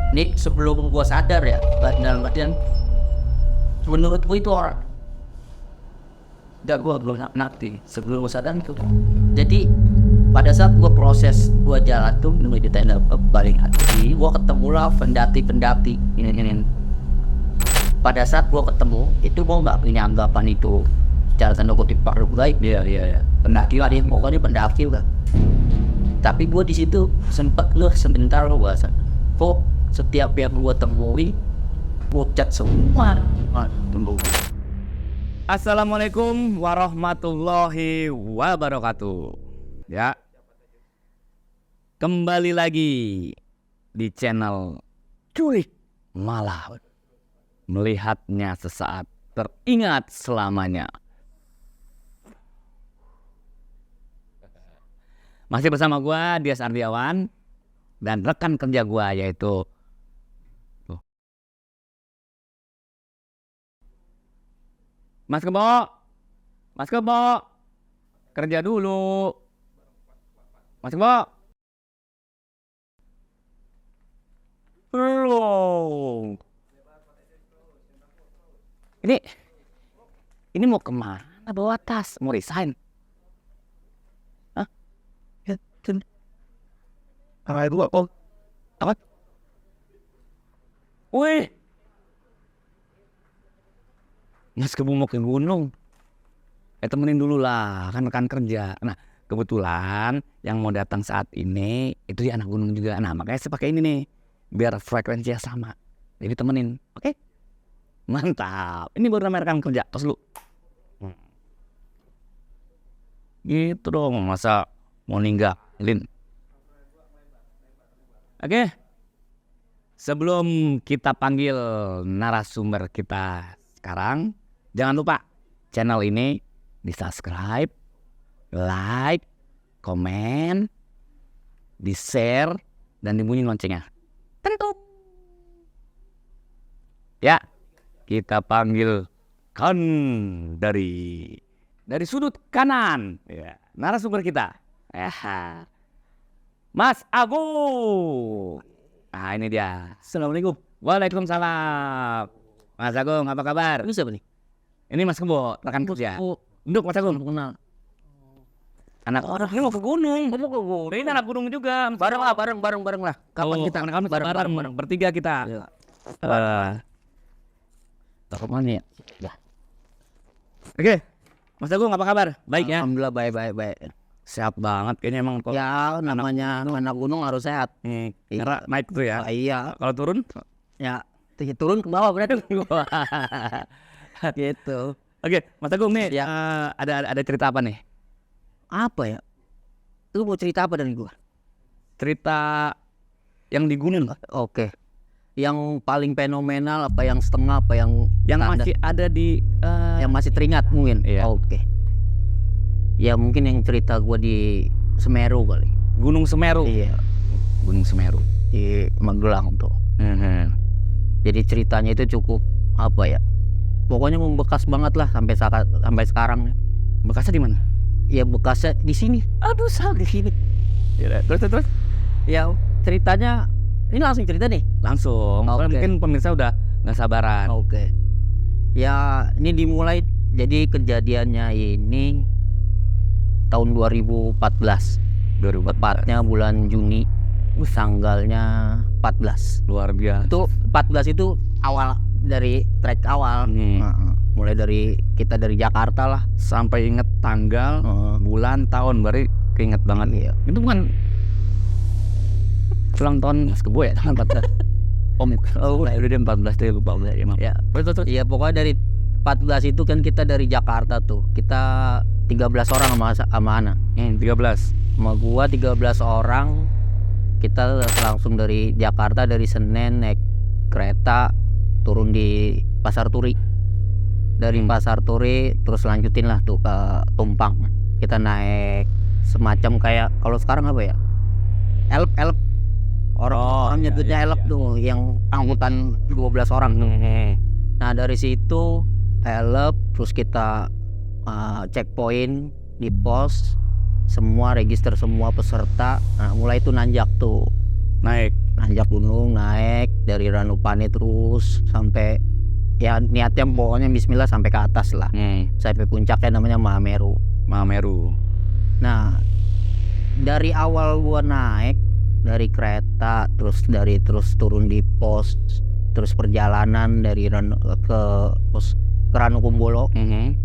Nih sebelum gua sadar ya, dalam artian menurut gua itu orang. Gua belum nanti sebelum gua sadar itu. Jadi pada saat gua proses gua jalan tuh menuju tenda balik hati, gua ketemu lah pendaki ini. Pada saat gua ketemu itu gua nggak punya anggapan itu secara tanda kutip makhluk gaib. Iya. Pendaki lah dia, pokoknya pendaki lah. Tapi gua di situ sempat sebentar gua kok setiap yang gua temui pucat semua. Tunggu. Assalamualaikum warahmatullahi wabarakatuh. Ya, kembali lagi di channel Culik Malam. Melihatnya sesaat, teringat selamanya. Masih bersama gua Dias Ardiawan dan rekan kerja gua yaitu Mas Kebo, kerja dulu. Mas Kebo. Belum. Ini mau kemana bawa tas? Mau resign? Hah? Ya, apa? Wih. Mas Kebo mau ke gunung. Temenin dulu lah, kan rekan kerja. Nah, kebetulan yang mau datang saat ini itu dia anak gunung juga. Nah, makanya saya pakai ini nih, biar frekuensinya sama. Jadi temenin, oke? Mantap. Ini baru namanya rekan kerja. Tos lu. Gitu dong, masa mau ninggalin. Oke. Sebelum kita panggil narasumber kita sekarang, jangan lupa channel ini di subscribe, like, komen, di share, dan dibunyi loncengnya. Tentu. Ya, kita panggilkan dari sudut kanan, ya, narasumber kita. Mas Agung. Nah, ini dia. Assalamualaikum. Waalaikumsalam. Mas Agung, apa kabar? Bisa apa nih? Ini Mas Kebo, rekan kerja. Duduk Mas Agung. Kenal. Anak orang ini mau ke gunung. Ini anak gunung juga. Bareng lah. Kapan kita bareng bertiga kita. Ya. Taruh mana ya? Oke. Mas Agung, apa kabar? Baik ya? Alhamdulillah baik. Sehat banget kayaknya emang. Ya namanya anak gunung harus sehat. Karena naik tuh ya. Iya. Kalau turun? Ya turun ke bawah berarti. Gitu. Oke, Mas Agung nih, Ya. ada cerita apa nih? Apa ya? Lu mau cerita apa dari gua? Cerita yang di gunung. Oke. Yang paling fenomenal apa yang setengah apa yang Masih ada di yang masih teringat mungkin. Iya. Oke. Ya mungkin yang cerita gua di Semeru kali. Gunung Semeru. Iya. Gunung Semeru. Di Magelang tuh. Jadi ceritanya itu cukup apa ya? Pokoknya membekas banget lah sampai sekarang. Bekasnya di mana? Ya bekasnya di sini. Aduh, di sini. Ya, terus. Ya ceritanya ini langsung cerita nih. Langsung. Oke. Mungkin pemirsa udah nggak sabaran. Oke. Ya ini dimulai, jadi kejadiannya ini tahun 2014. 2014. Tepatnya bulan Juni. Tanggalnya 14. Luar biasa. Itu 14 itu awal dari trek awal. Mulai dari kita dari Jakarta lah. Sampai inget tanggal, bulan, tahun, berarti keinget banget. Iya. Itu bukan ulang tahun Mas Kebo ya, tanggal 14. Udah dia 14 deh, lupa udah ya. Ya. Terus. Iya, pokoknya dari 14 itu kan kita dari Jakarta tuh. Kita 13 orang sama anak. 13. Sama gua 13 orang. Kita langsung dari Jakarta, dari Senen naik kereta turun di Pasar Turi. Dari Pasar Turi terus lanjutin lah tuh ke Tumpang. Kita naik semacam kayak kalau sekarang apa ya? Elf. Orang nyebutnya elf tuh, yang angkutan 12 orang. Nah, dari situ elf terus kita checkpoint di pos, semua register semua peserta. Nah, mulai itu nanjak tuh. Naik nanjak gunung, naik dari Ranupane terus sampai ya niatnya pokoknya Bismillah sampai ke atas lah, sampai puncaknya namanya Mahameru. Nah dari awal gua naik dari kereta terus turun di pos, terus perjalanan dari ke pos ke Ranukumbolo.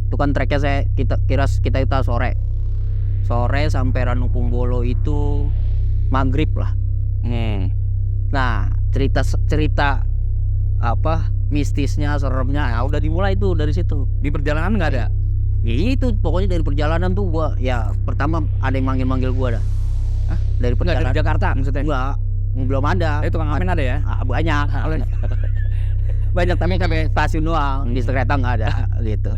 Itu kan treknya kita sore sampai Ranukumbolo itu maghrib lah. Nah cerita apa mistisnya, seremnya ya udah dimulai tuh dari situ. Di perjalanan nggak ada? Itu pokoknya dari perjalanan tuh gua ya pertama ada yang manggil gua dah. Dari Nggak perjalanan dari Jakarta maksudnya? enggak, belum ada. Tukang ngamen ada ya? Banyak. Banyak tapi sampai stasiun doang, di kereta nggak ada gitu.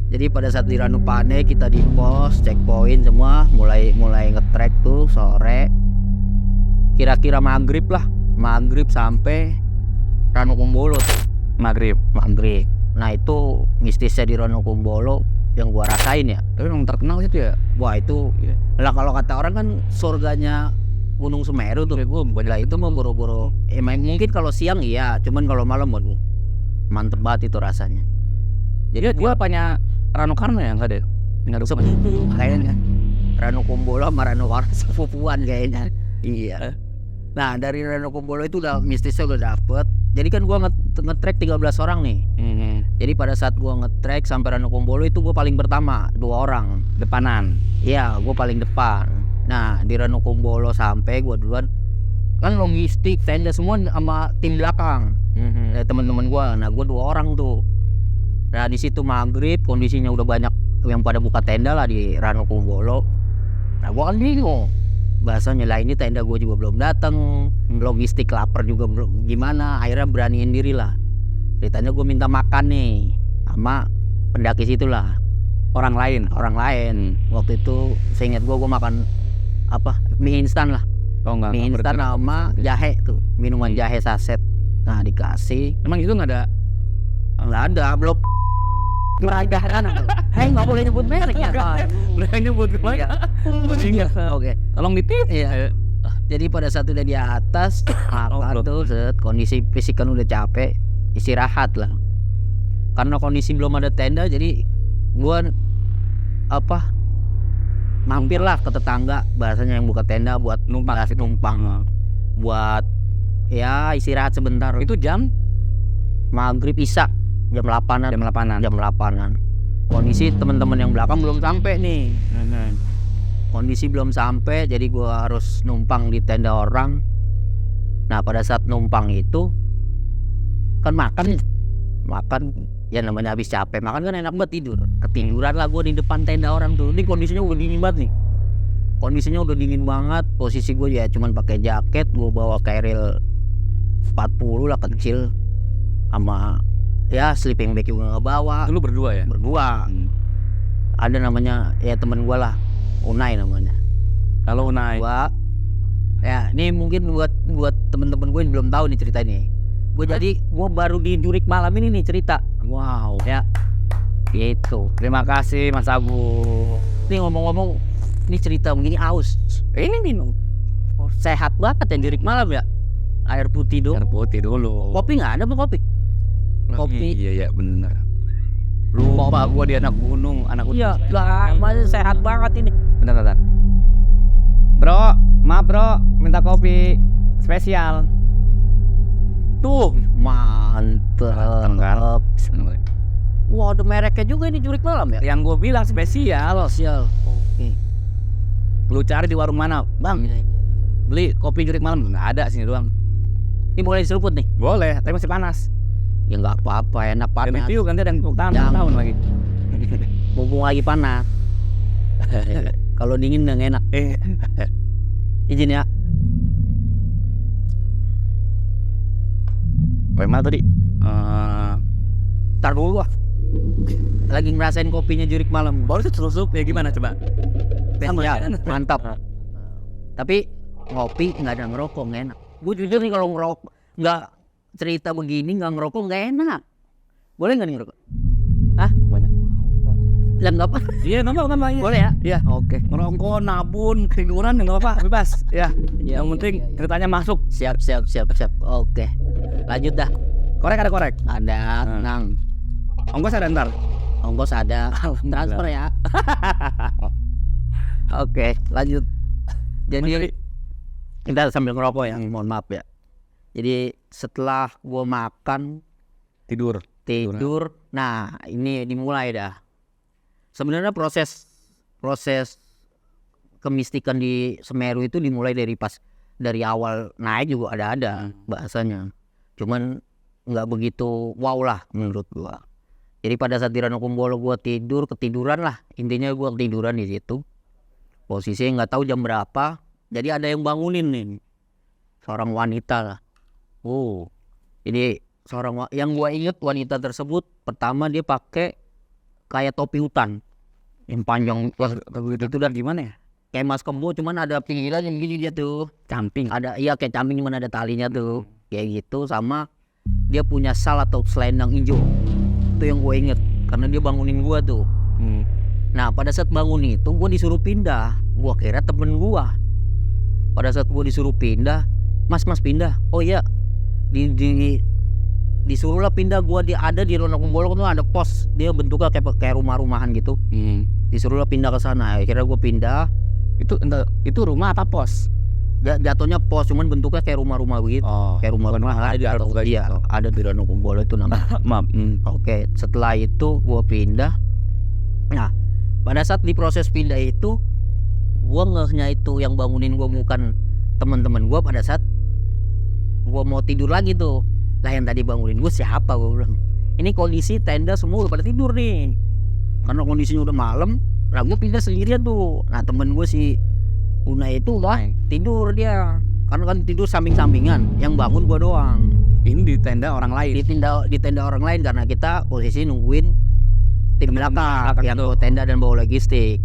Jadi pada saat di Ranupane kita di pos, checkpoint semua, mulai ngetrek tuh sore. Kira-kira maghrib sampai Ranukumbolo tuh. Maghrib. Nah itu mistisnya di Ranukumbolo yang gua rasain ya. Tapi memang terkenal situ ya? Wah itu lah kalau kata orang kan surganya Gunung Semeru tuh. Lah itu mau boro-boro. Mungkin kalau siang iya, cuman kalau malam waduh mantep banget itu rasanya. Jadi dia apanya Ranu Karno ya nggak ada? Nggak sepupu kayaknya. Ranukumbolo sama Ranukarno sepupuan kayaknya. Iya. Nah dari Ranukumbolo itu udah mistisnya udah dapet. Jadi kan gua ngetrek 13 orang nih. Jadi pada saat gua ngetrek sampai Ranukumbolo itu gua paling pertama 2 orang depanan. Iya gua paling depan. Nah di Ranukumbolo sampai gua duluan, kan logistik tenda semua sama tim belakang. Teman-teman gua. Nah gua 2 orang tuh. Nah di situ maghrib kondisinya udah banyak yang pada buka tenda lah di Ranukumbolo. Nah gua kan bingung bahasanya lah, ini tenda gue juga belum datang, logistik lapar juga belum, gimana. Akhirnya beraniin diri lah, ceritanya gue minta makan nih sama pendaki situ lah, orang lain. Waktu itu seingat gue makan apa, mie instan lah. Mie instan sama jahe tuh, minuman jahe saset. Nah dikasih. Emang itu nggak ada belum meragakan. Nggak boleh nyebut merek ya. Boleh nyebut merek. Oke. Tolong ditip. Iya. Jadi pada saat udah di atas, makan tuh, kondisi fisik kan udah capek, istirahat lah. Karena kondisi belum ada tenda, jadi gua mampir lah ke tetangga, bahasanya yang buka tenda buat numpang. Buat ya istirahat sebentar. Itu jam maghrib isya. Jam 8-an. Kondisi teman-teman yang belakang belum sampai nih. Kondisi belum sampai, jadi gua harus numpang di tenda orang. Nah pada saat numpang itu kan makan ya namanya habis capek makan kan enak banget, ketiduran lah gua di depan tenda orang tuh. Ini kondisinya udah dingin banget nih. Posisi gue ya cuman pakai jaket, gua bawa Kairil 40 lah kecil, sama ya sleeping bag juga nggak bawa. Lu berdua ya? Berdua. Ada namanya ya temen gue lah, Unai namanya. Kalau Unai gua ya ini mungkin buat temen-temen gue yang belum tahu nih cerita ini. Gue baru di Jurik malam ini nih cerita. Wow ya gitu. Terima kasih Mas Agung. Nih ngomong-ngomong, ini cerita begini aus. Ini minum sehat banget ya Jurik malam ya. Air putih dulu. Kopi nggak ada apa kopi? Iya bener. Lupa gua di anak gunung, Iya lah, masih sehat banget ini. Bentar. Bro, maaf bro, minta kopi spesial. Tuh, mantep. Wah, ada mereknya juga ini Jurik malam ya? Yang gua bilang spesial. Oke. Lu cari di warung mana, Bang? Beli kopi Jurik malam nggak ada sini doang. Ini boleh diseruput nih? Boleh, tapi masih panas. Ya nggak apa-apa, enak panas. Itu ganti ada yang tepuk tahun lagi. Mumpung lagi panas. Kalau dingin udah enak. Izin ya. Bagaimana tadi? Ntar dulu lah. Lagi ngerasain kopinya Jurik malam. Baru setelusup ya gimana coba? Ya, mantap. Tapi ngopi nggak ada ngerokok, nggak enak. Gue jujur nih kalau ngerokok nggak cerita begini nggak ngerokok nggak enak. Boleh nggak nih ngerokok? Hah? Banyak. Yang nggak apa? Iya, nggak apa-apa. Boleh ya? Iya. Oke. Ngerokok, nabun, tiduran nggak apa-apa, bebas. Ya. Iya, Yang penting iya. ceritanya masuk. Siap. Oke. Lanjut dah. Korek ada korek. Ada, Nah. tenang. Ongkos ada ntar. Ongkos ada. Transfer ya. Oke, lanjut. Jadi kita sambil ngerokok ya, mohon maaf ya. Jadi setelah gua makan Tidur. tidur, nah ini dimulai dah. Sebenarnya proses kemistikan di Semeru itu dimulai dari awal naik juga ada bahasanya. Cuman nggak begitu wow lah menurut gua. Jadi pada saat di Ranokumbolo gua ketiduran lah, intinya gua ketiduran di situ. Posisinya nggak tahu jam berapa. Jadi ada yang bangunin nih, seorang wanita lah. Oh. Jadi yang gua inget wanita tersebut pertama dia pakai kayak topi hutan yang panjang Itu dan gimana ya? kayak mas kembo, cuman ada pinggiran yang gini dia tuh. Camping. Ada kayak camping cuman ada talinya tuh. Kayak gitu, sama dia punya sal atau selendang hijau. Itu yang gue inget karena dia bangunin gua tuh. Nah pada saat bangun itu gua disuruh pindah. Gua kira temen gua. Pada saat gua disuruh pindah, mas pindah. Oh iya, disuruhlah pindah. Gua ada di Ranokumbolo tuh ada pos, dia bentuknya kayak rumah-rumahan gitu. Disuruhlah pindah ke sana. Akhirnya gua pindah. Itu rumah apa pos? Jatuhnya pos, cuman bentuknya kayak rumah-rumah gitu. Oh. Kayak rumah-rumah ada di Ranokumbolo. Iya, ada di Ranokumbolo itu namanya. Maaf. Oke, setelah itu gua pindah. Nah, pada saat di proses pindah itu, gua ngehnya itu yang bangunin gua bukan teman-teman gua. Pada saat gua mau tidur lagi tuh, lah yang tadi bangunin gua siapa, gua bilang. Ini kondisi tenda semua udah pada tidur nih, karena kondisinya udah malam. Lah gua pindah sendirian tuh. Nah temen gua si Una itu udah tidur dia, karena kan tidur samping-sampingan. Yang bangun gua doang. Ini di tenda orang lain. Di tenda orang lain karena kita posisi nungguin tim belakang yang tuh. bawa tenda dan bawa logistik.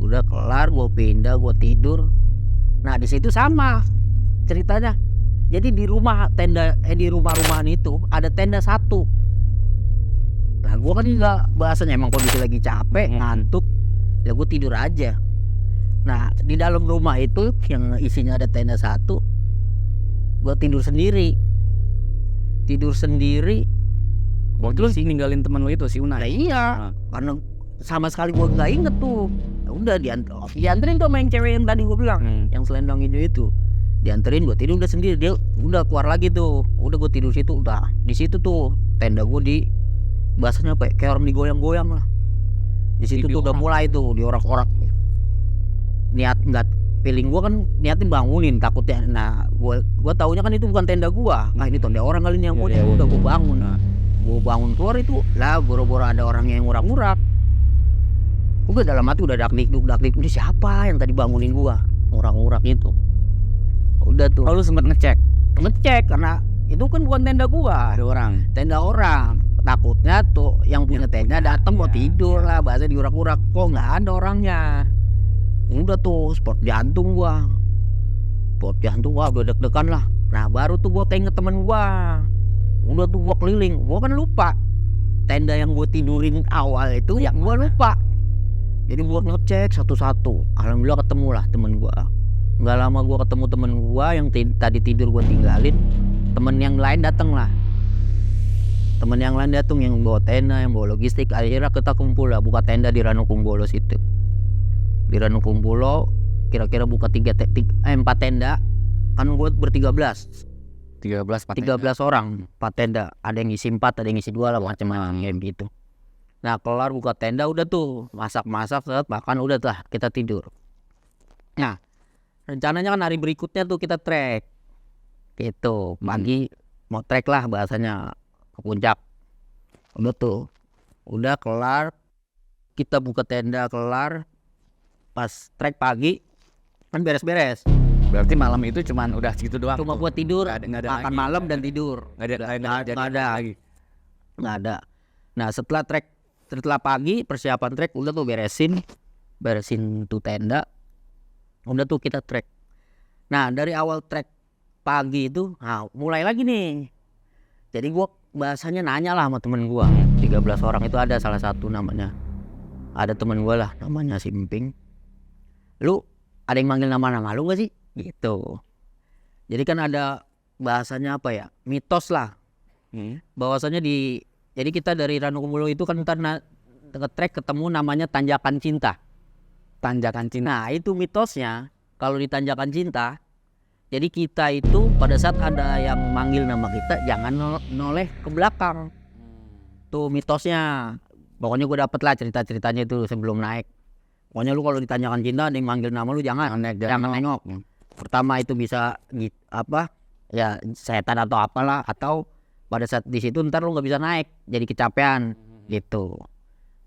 Udah kelar, gue pindah, gue tidur. Nah di situ sama ceritanya. Jadi di rumah-rumahan itu ada tenda satu. Nah gue kan nggak, bahasanya emang kondisi lagi capek, ngantuk, ya gue tidur aja. Nah di dalam rumah itu yang isinya ada tenda satu, gue tidur sendiri. Waktu lu ninggalin teman lu itu si Una. Nah iya, karena sama sekali gue nggak inget tuh. Ya udah dianterin tuh sama yang cewek yang tadi gue bilang, yang selendang hijau itu. Dianterin, gue tidur udah sendiri. Dia udah keluar lagi tuh. Udah gue tidur situ, udah di situ tuh tenda gue bahasanya apa? Kayak orang digoyang-goyang lah. Di situ tuh udah mulai tuh diorak-orak. Niat nggak, feeling gue kan niatin bangunin takutnya. Nah gue taunya kan itu bukan tenda gue. Nah ini tenda orang kali ini yang punya. Udah gue bangun. Gue bangun keluar itu lah, boro-boro ada orang yang ngurak-ngurak. Gue dalam hati udah dakdikduk, ini siapa yang tadi bangunin gua ngurak-ngurak itu. Udah tuh. Lu sempet ngecek Karena itu kan bukan tenda gua, ada orang. tenda orang. Takutnya tuh yang punya tenda datang mau tidur lah, bahasa diurak-urak. Kok nggak ada orangnya. Udah tuh sport jantung gua udah deg-degan lah. Nah baru tuh gua keinget temen gua. Udah tuh gua keliling, gua kan lupa tenda yang gua tidurin awal itu yang gua lupa. Jadi gua ngecek satu-satu. Alhamdulillah ketemu lah temen gua. Nggak lama gua ketemu temen gua yang tadi tidur gua tinggalin. Temen yang lain datang lah. Temen yang lain datang yang bawa tenda, yang bawa logistik. Akhirnya kita kumpul lah, buka tenda di Ranokumbolo situ. Di Ranokumbolo kira-kira buka 4 tenda. Kan gua ber-13 orang, 4 tenda. Ada yang isi 4, ada yang isi 2 lah, macam-macam kayak gitu. Nah kelar buka tenda, udah tuh masak-masak, makan, udah tuh kita tidur. Nah rencananya kan hari berikutnya tuh kita trek gitu, pagi mau trek lah bahasanya ke puncak. Udah kelar, kita buka tenda kelar, pas trek pagi kan beres-beres. Berarti malam itu cuman udah segitu doang. Cuma buat tidur, nggak ada makan lagi. malam dan tidur. Nggak ada. Nah setelah pagi persiapan trek udah tuh beresin tuh tenda. Udah tuh kita trek. Nah dari awal trek pagi itu, nah mulai lagi nih. Jadi gua bahasanya nanya lah sama temen gua. 13 orang itu ada salah satu namanya ada temen gue lah namanya si Emping, lu ada yang manggil nama-nama lu gak sih gitu. Jadi kan ada bahasanya apa ya, mitos lah bahwasanya jadi kita dari Ranukumulo itu kan ntar nge-trek ketemu namanya Tanjakan Cinta. Tanjakan Cinta. Nah itu mitosnya, kalau di Tanjakan Cinta, jadi kita itu pada saat ada yang manggil nama kita jangan noleh ke belakang. Tuh mitosnya. Pokoknya gue dapet lah cerita-ceritanya itu sebelum naik. Pokoknya lu kalau di Tanjakan Cinta ada yang manggil nama lu jangan nengok. Pertama itu bisa apa ya, setan atau apalah, atau pada saat di situ ntar lu nggak bisa naik jadi kecapean gitu.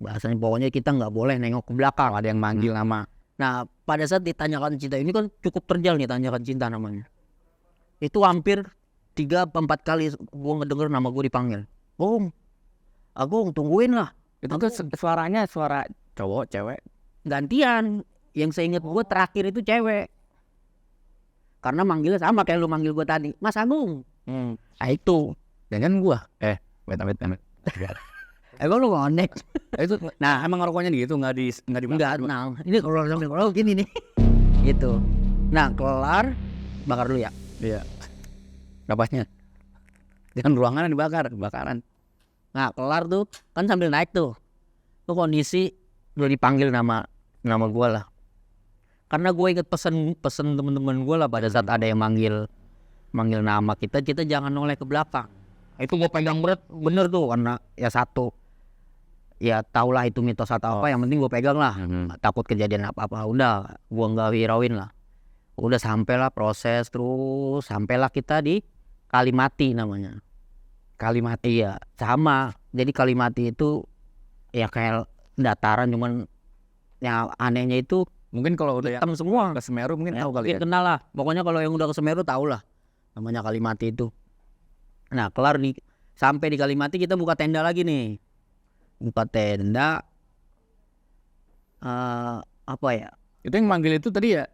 Bahasanya pokoknya kita nggak boleh nengok ke belakang Ada yang manggil nama. Nah pada saat di Tanjakan Cinta ini kan cukup terjal nih Tanjakan Cinta namanya. Itu hampir 3-4 kali gue ngedenger nama gue dipanggil. Agung tungguin lah. Itu tuh suaranya suara cowok, cewek. Gantian. Yang saya ingat gue terakhir itu cewek. Karena manggilnya sama kayak lu manggil gue tadi, Mas Agung. Nah itu. Dan kan gua. Wait. Emang lu ngonek? Itu. Nah emang ngerokoknya gitu nggak di. Enggak. Nah ini kalau gini nih. Gitu. Nah kelar bakar dulu ya. Iya. Napasnya. Dia kan ruangannya kebakaran. Nah kelar tuh kan sambil naik tuh kondisi udah dipanggil nama gue lah. Karena gue inget pesen temen-temen gue lah pada saat ada yang manggil nama kita jangan noleh ke belakang. Itu gue pegang bener tuh, karena ya satu ya tau lah itu mitos atau apa, yang penting gue pegang lah. Takut kejadian apa-apa, udah gue nggak hirauin lah. Udah sampailah proses, terus sampailah kita di Kalimati namanya. Kalimati ya sama. Jadi Kalimati itu ya kayak dataran, cuman yang anehnya itu mungkin kalau udah hitam semua. Ke Semeru mungkin tahu kali ya. Kenal lah. Pokoknya kalau yang udah ke Semeru tahu lah namanya Kalimati itu. Nah kelar sampai di Kalimati kita buka tenda lagi nih. Buka tenda apa ya? Itu yang manggil itu tadi ya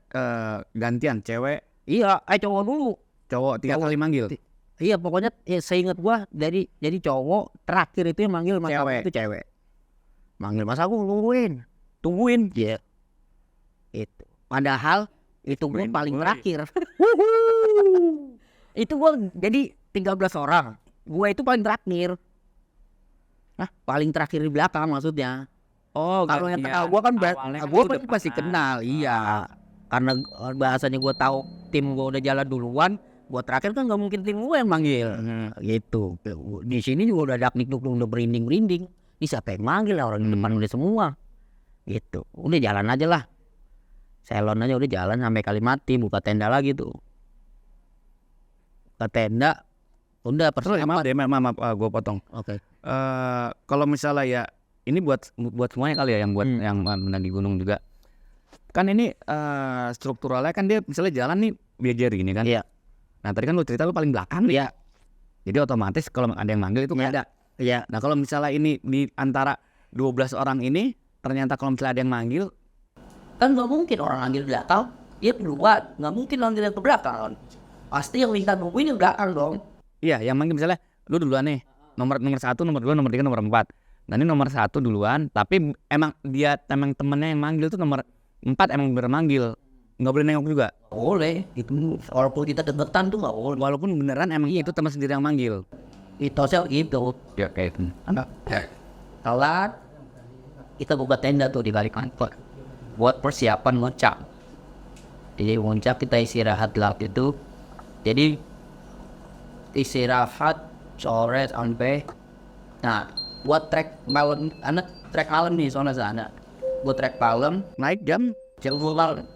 gantian cewek. Iya, cowok dulu. Cowok 3 kali manggil. Iya, pokoknya ya, seingat gua jadi cowok terakhir itu yang manggil Mas Agung itu cewek. Manggil Mas Agung tungguin. Iya. Itu. Padahal itu gua paling terakhir. Itu gua jadi 13 orang. Gua itu paling terakhir. Nah, paling terakhir di belakang maksudnya. Oh, kalau yang kenal gua kan gua pasti kenal, iya. Karena bahasanya gua tahu tim gua udah jalan duluan, gua terakhir kan nggak mungkin tim gua yang manggil. Gitu. Di sini juga udah daknik udah berinding. Ini siapa yang manggil lah, orang di depan udah semua. Gitu. Udah jalan aja lah. Selon aja udah jalan sampai Kalimati, buka tenda lagi tuh. Buka tenda. Udah persiapan. Maaf, gue potong. Oke. Kalau misalnya ya ini buat semuanya kali ya, yang buat yang mendaki gunung juga. Kan ini strukturalnya kan dia misalnya jalan nih biar gini kan. Iya. Nah tadi kan lu cerita lu paling belakang nih. Iya. Jadi otomatis kalau ada yang manggil itu nggak ada. Iya. Nah kalau misalnya ini di antara 12 orang ini ternyata kalau misalnya ada yang manggil, Kan nggak mungkin orang manggil belakang, dia duluan. Nggak mungkin manggil yang ke belakang. Pasti yang minta nungguin yang belakang dong. iya yang manggil misalnya lu duluan nih, nomor 1, nomor 2, nomor 3, nomor 4. Nah ini nomor 1 duluan, tapi emang temennya yang manggil tuh nomor 4 emang bener manggil, nggak boleh nengok juga. Boleh, itu walaupun kita deketan tuh nggak boleh. Walaupun beneran emang itu teman sendiri yang manggil. Mitosnya gitu. Ya kayak itu. Kelar, kita buka tenda tuh di balik kantor buat persiapan ngoncak. Jadi ngoncak kita istirahat lah itu. Jadi istirahat sore sampai. Nah, buat trek malam, trek malam nih soalnya sana. Buat trek malam Naik jam 10 malam.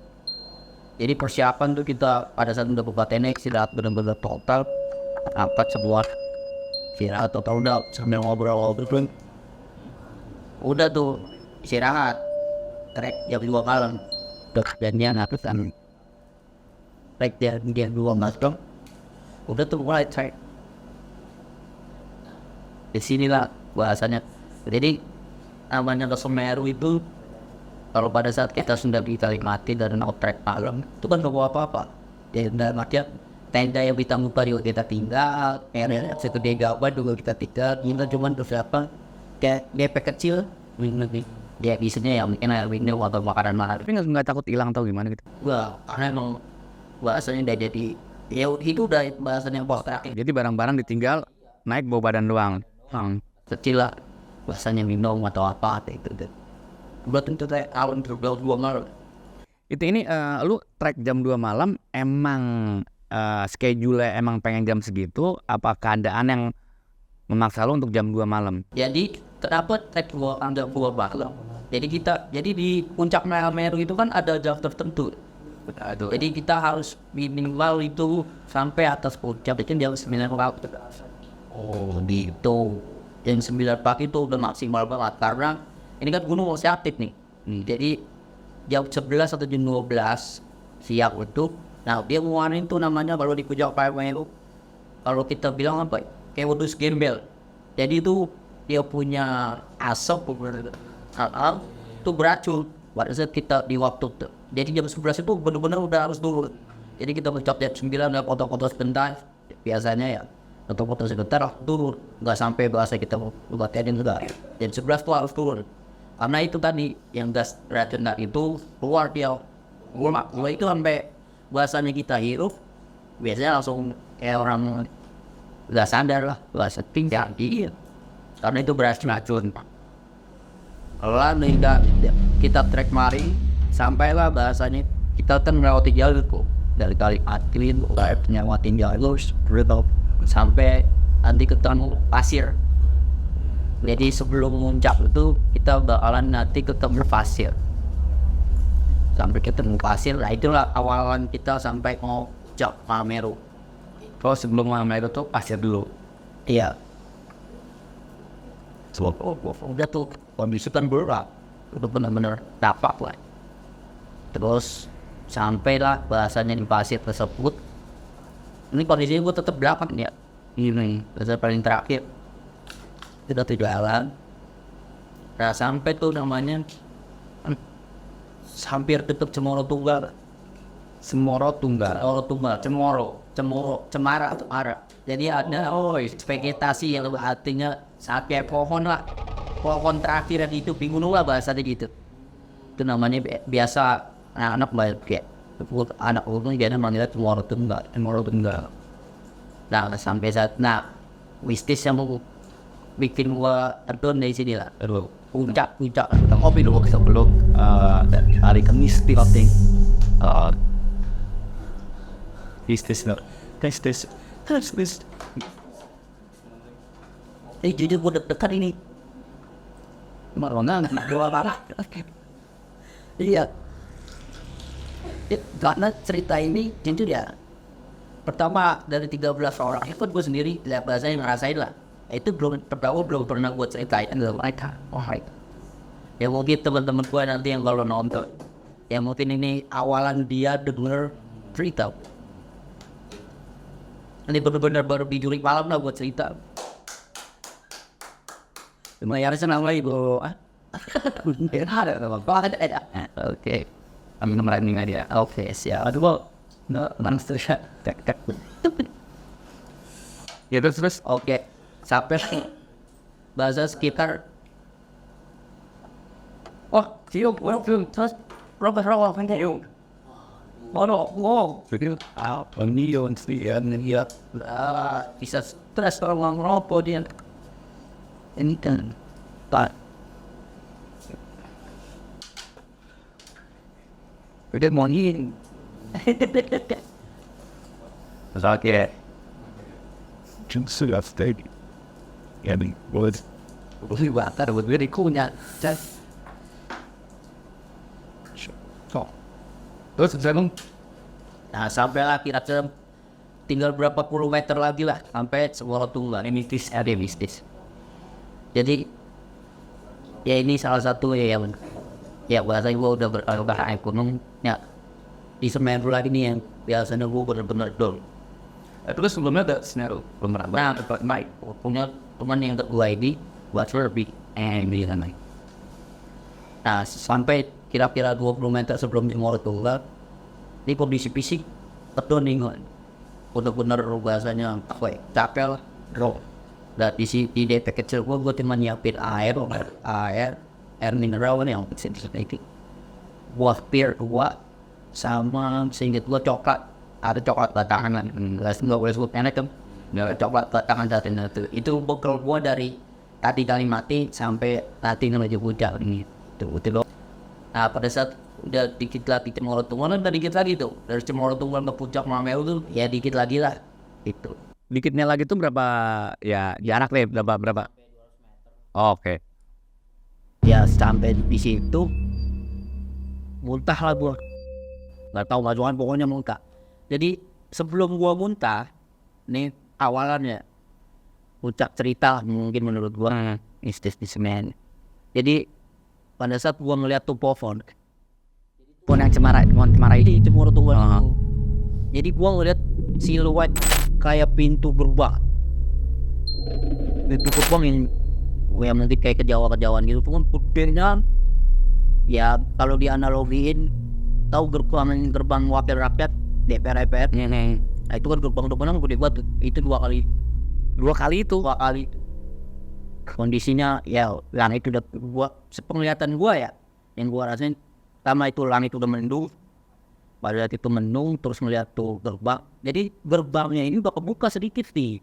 Jadi persiapan tuh kita pada saat udah buka tenda istirahat bener-bener total. Angkat semua istirahat total, udah sambil ngobrol-ngobrol. Udah tuh istirahat. Trek jam 2 malam. Dan dia ngakutan. Trek dia 2 malam. Udah tuh mulai trek. Di sinilah bahasanya. Jadi namanya ke Semeru itu kalau pada saat kita sudah di Kalimati dan mau trek malam itu kan gak bawa apa-apa. Tenda macam tenda yang ditanggung juga kita tinggal, segede gaban juga kita tinggal. Kita cuma bersiapan kayak DP kecil, dia isinya ya mungkin air minum atau makanan mahal. Tapi nggak takut hilang atau gimana gitu? Gua karena emang bahasanya udah jadi ya itu udah bahasanya potek Jadi barang-barang ditinggal naik bawa badan doang. kecil lah bahasanya minum atau apa itu deh. Buat itu teh awan terbel 2 malam. Itu ini lu trek jam 2 malam emang schedule emang pengen jam segitu, apa keadaan yang memaksa lu untuk jam 2 malam? Jadi kenapa trek jam 2 malam? Jadi di puncak Meru itu kan ada jam tertentu. Jadi kita harus minimal itu sampai atas puncak itu jam 9 pagi. Oh gitu. Jam 9 pagi itu udah maksimal banget karena ini kan gunung masih aktif nih. Jadi jam 11 atau jam 12 siang itu, nah dia ngeluarin tuh namanya kalau di puncak Meru. Kalau kita bilang apa? Kayak wedus gembel. Jadi itu dia punya asap itu beracun pada saat kita di waktu itu. Jadi jam 11 itu benar-benar udah harus turun. Jadi kita mencap jam 9 dan foto-foto sebentar. Biasanya ya foto-foto sebentar turun. Nggak sampai bahasa kita buat edit juga. Jam 11 tuh harus turun. Karena itu tadi yang gas racun itu keluar dia. Mulai itu sampai bahasanya kita hirup biasanya langsung kayak orang nggak sadar lah bahasa tinggal dia. Karena itu beracun. Lalu kita trek mari sampailah bahasanya kita kan melewati jalur kok dari kali Atlin nyewatin jalur sampai nanti ketemu pasir. Jadi sebelum muncak itu kita bakalan nanti ketemu pasir. Sampai ketemu pasir, nah itulah awalan kita sampai mau puncak Meru. Kalau sebelum Meru tuh pasir dulu. Iya. Udah tuh kondisi kan berat, itu benar-benar dapat lah. Terus sampailah bahasanya di pasir tersebut. Ini kondisinya gue tetap dapat ya. Ini bahasa paling terakhir. Kita tuh jalan. Nah sampai tuh namanya hampir tutup Cemoro Tunggal. Cemara. Jadi ada vegetasi yang artinya sampai pohon lah. Pohon terakhir yang itu bingung lah bahasanya gitu. Itu namanya biasa anak-anak banyak kayak anak umum dia manggilnya Cemoro Tunggal. Nah sampai saat mistis yang mau bikin gua tertun dari sini lah. Puncak. Kopi dulu sebelum hari Kamis tiroting. This. Jujur gua deg-degan ini. Marona nggak dua parah. Iya. Karena cerita ini jujur ya. Pertama dari 13 orang itu gue sendiri lihat bahasanya ngerasain lah. Itu belum pernah gue ceritain ke mereka. Ya mungkin teman-teman gue nanti yang kalau nonton, ya mungkin ini awalan dia denger cerita. Ini benar-benar baru di jurik malam lah buat cerita. Lumayan senang lagi bro. Oke. Kami kemarin dia. Oke siap. Aduh langsung Ya terus. Oke. Sampai bahasa sekitar siap, terus Robert kan yuk. Jadi penion sih ya. Bisa stres kalau ngerokok dia. Ini kan tak. Udah mau ingin. Sakit. Sudah steady. Yani boleh Batar buat gue kunyah. Terus sekarang Nah sampailah kira-kira tinggal berapa puluh meter lagi lah sampai Cemoro Tunggal. Ini mistis. Jadi ya ini salah satu yang bahasa gue udah berkali-kali gunung ya di Semeru lagi nih yang biasanya gue bener-bener dol. terus sebelumnya ada Semeru belum pernah. Nah baik punya teman yang kedua ini buat lebih di sana. Nah sampai kira-kira 20 meter sebelum Cemoro Tunggal ini kondisi fisik terdoning bener-bener bahasanya capek lah. Dan di DP kecil gue cuma nyiapin air air mineral kan yang itu buah pir gua sama seinget gua coklat, ada coklat batangan lah, nggak boleh sebut enak kan, coklat batangan dari itu bekal gua dari tadi Kalimati sampai tadi menuju puncak ini itu. Nah pada saat udah dikit lagi Cemoro Tunggal, udah dikit lagi tuh dari Cemoro Tunggal ke puncak Mameru tuh ya dikit lagi lah itu. Dikitnya lagi tuh berapa ya jarak deh, berapa? Oh, oke. Ya sampai di situ muntah lah gua, nggak tahu majuan pokoknya muntah. Jadi sebelum gua muntah nih awalannya puncak cerita mungkin menurut gua is this man. Jadi pada saat gua ngeliat tuh pohon yang cemara ini Cemoro Tunggal. Jadi gua ngeliat siluet kayak pintu gerbang yang nanti kayak kejauhan gitu tuh kan gedenya. Ya kalau dianalogiin tahu gerbang wakil rakyat DPR. Nah itu kan gerbang depan gede banget, itu dua kali kondisinya ya langit udah gua sepenglihatan gua ya yang gua rasain pertama itu langit udah mendung. Pada saat itu mendung terus melihat tuh gerbang, jadi gerbangnya ini udah kebuka sedikit nih.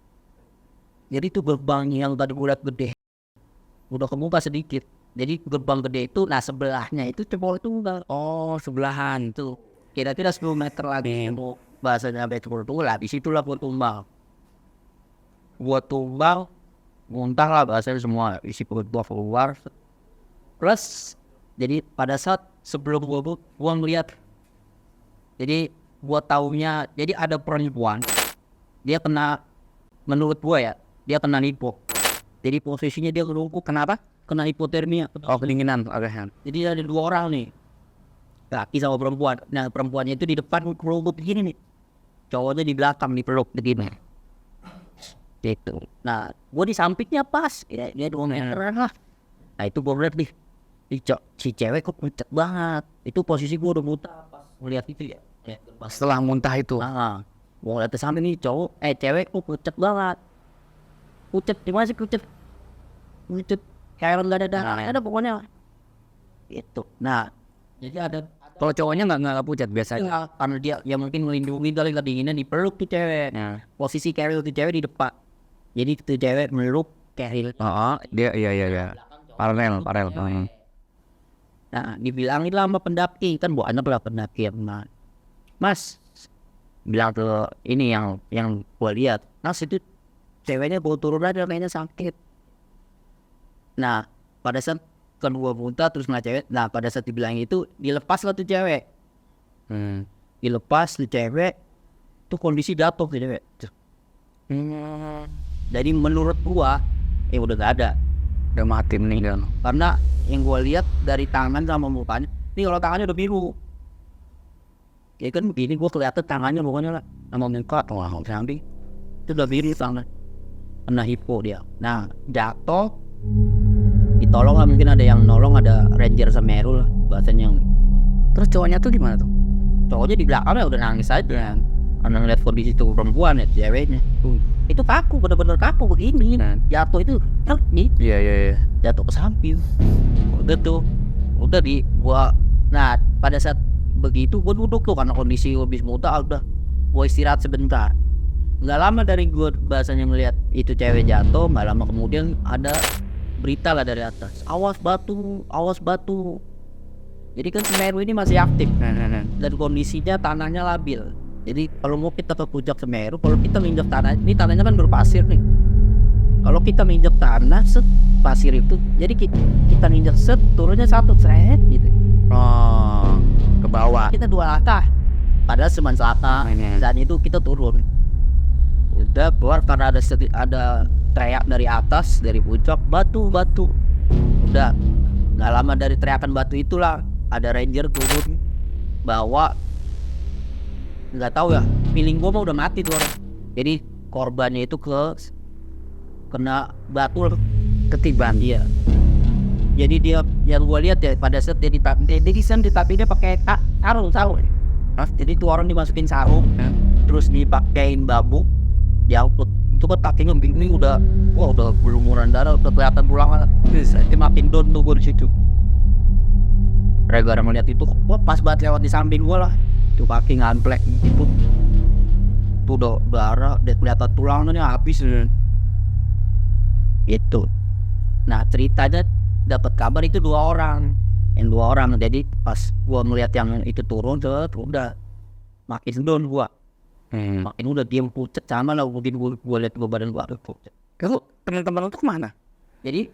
Jadi tuh gerbang yang tadi gua lihat gede udah kebuka sedikit. Jadi gerbang gede itu nah sebelahnya itu Cemoro Tunggal. Oh, sebelahan Tuh kira-kira 10 meter lagi untuk bahasanya Cemoro Tunggal. Di situlah gua tumbang muntah lah bahasanya semua isi perut gua keluar. Plus jadi pada saat sebelum gua ngeliat, jadi gua taunya jadi ada perempuan dia kena, menurut gua ya dia kena hipo. Jadi posisinya dia kelungkup. Kenapa? Kena hipotermia. Oh, kedinginan. Jadi ada dua orang nih, laki sama perempuan. Nah perempuannya itu di depan kelungkup begini nih, cowoknya di belakang dipeluk begini gitu. Nah gue di sampingnya pas ya, dia 2 meter lah. Nah itu gue liat nih si cewek kok pucat banget. Itu posisi gue udah buta pas ngeliat itu ya Setelah muntah itu. Nah gue ngeliat ke samping nih cewek kok pucat banget. Pucat gimana sih pucat kayak orang gak ada darah ada pokoknya itu. Nah jadi ada Kalau cowoknya nggak pucat biasa aja. karena dia ya mungkin melindungi dari kedinginan, dipeluk tuh cewek. Posisi Keril tuh cewek di depan, jadi tuh cewek meluk Keril. Dia iya. Paralel. Nah dibilangin lah sama pendaki kan, buat anak lah pendaki yang mas bilang tuh ini yang gua lihat, mas itu ceweknya bawa turun aja kayaknya sakit. Nah pada saat kan gua muntah terus ngeliat cewek, nah pada saat dibilang itu dilepas lah tuh cewek. Dilepas tuh cewek tuh kondisi jatuh tuh cewek. Jadi menurut gua udah gak ada, Udah mati meninggal. karena yang gua lihat dari tangan sama mukanya nih, kalau tangannya udah biru ya kan begini, gua kelihatan tangannya pokoknya lah sama muka samping itu udah biru tangan, kena hipo dia. Nah jatuh ditolong lah, mungkin ada yang nolong, ada ranger Semeru lah bahasanya. Terus cowoknya tuh gimana tuh? Cowoknya di belakangnya udah nangis aja karena ngeliat kondisi tuh perempuan ya ceweknya itu kaku, bener-bener kaku begini. Jatuh itu nih Iya. jatuh ke samping. Udah di gua. Nah pada saat begitu gua duduk tuh karena kondisi habis muntah, udah gua istirahat sebentar. Nggak lama dari gua bahasanya ngeliat itu cewek jatuh, nggak lama kemudian ada berita lah dari atas, awas batu. Jadi kan Semeru ini masih aktif dan kondisinya tanahnya labil. Jadi kalau mau kita ke puncak Semeru, kalau kita menginjak tanah, ini tanahnya kan berpasir nih. Kalau kita menginjak tanah pasir itu, jadi kita menginjak turunnya satu seret gitu. Ke bawah. Kita 2 langkah, padahal cuma selatan dan itu kita turun. Udah keluar karena ada teriak dari atas, dari puncak, batu. Udah nggak lama dari teriakan batu itulah ada ranger turun bawa, nggak tahu ya, feeling gua mah udah mati tuh orang. Jadi korbannya itu kena batu ketiban dia. Jadi dia yang gua lihat ya pada saat dia ditapinnya pakai sarung. Jadi tuh orang dimasukin sarung, terus dipakein bambu, diangkut. Itu kan kakinya bingung udah berlumuran darah, udah kelihatan pulang. Dia makin down tuh gua di situ. gara-gara melihat itu gua pas banget lewat di samping gua lah, itu kaki ngamplek itu tuh darah udah kelihatan tulangnya habis itu. Nah ceritanya dapat kabar itu 2 orang, jadi pas gua melihat yang itu turun udah makin down gua, makin udah diem pucet sama lah. Mungkin gua lihat gua badan gua pucet. Kalau teman-teman lu tuh kemana? Jadi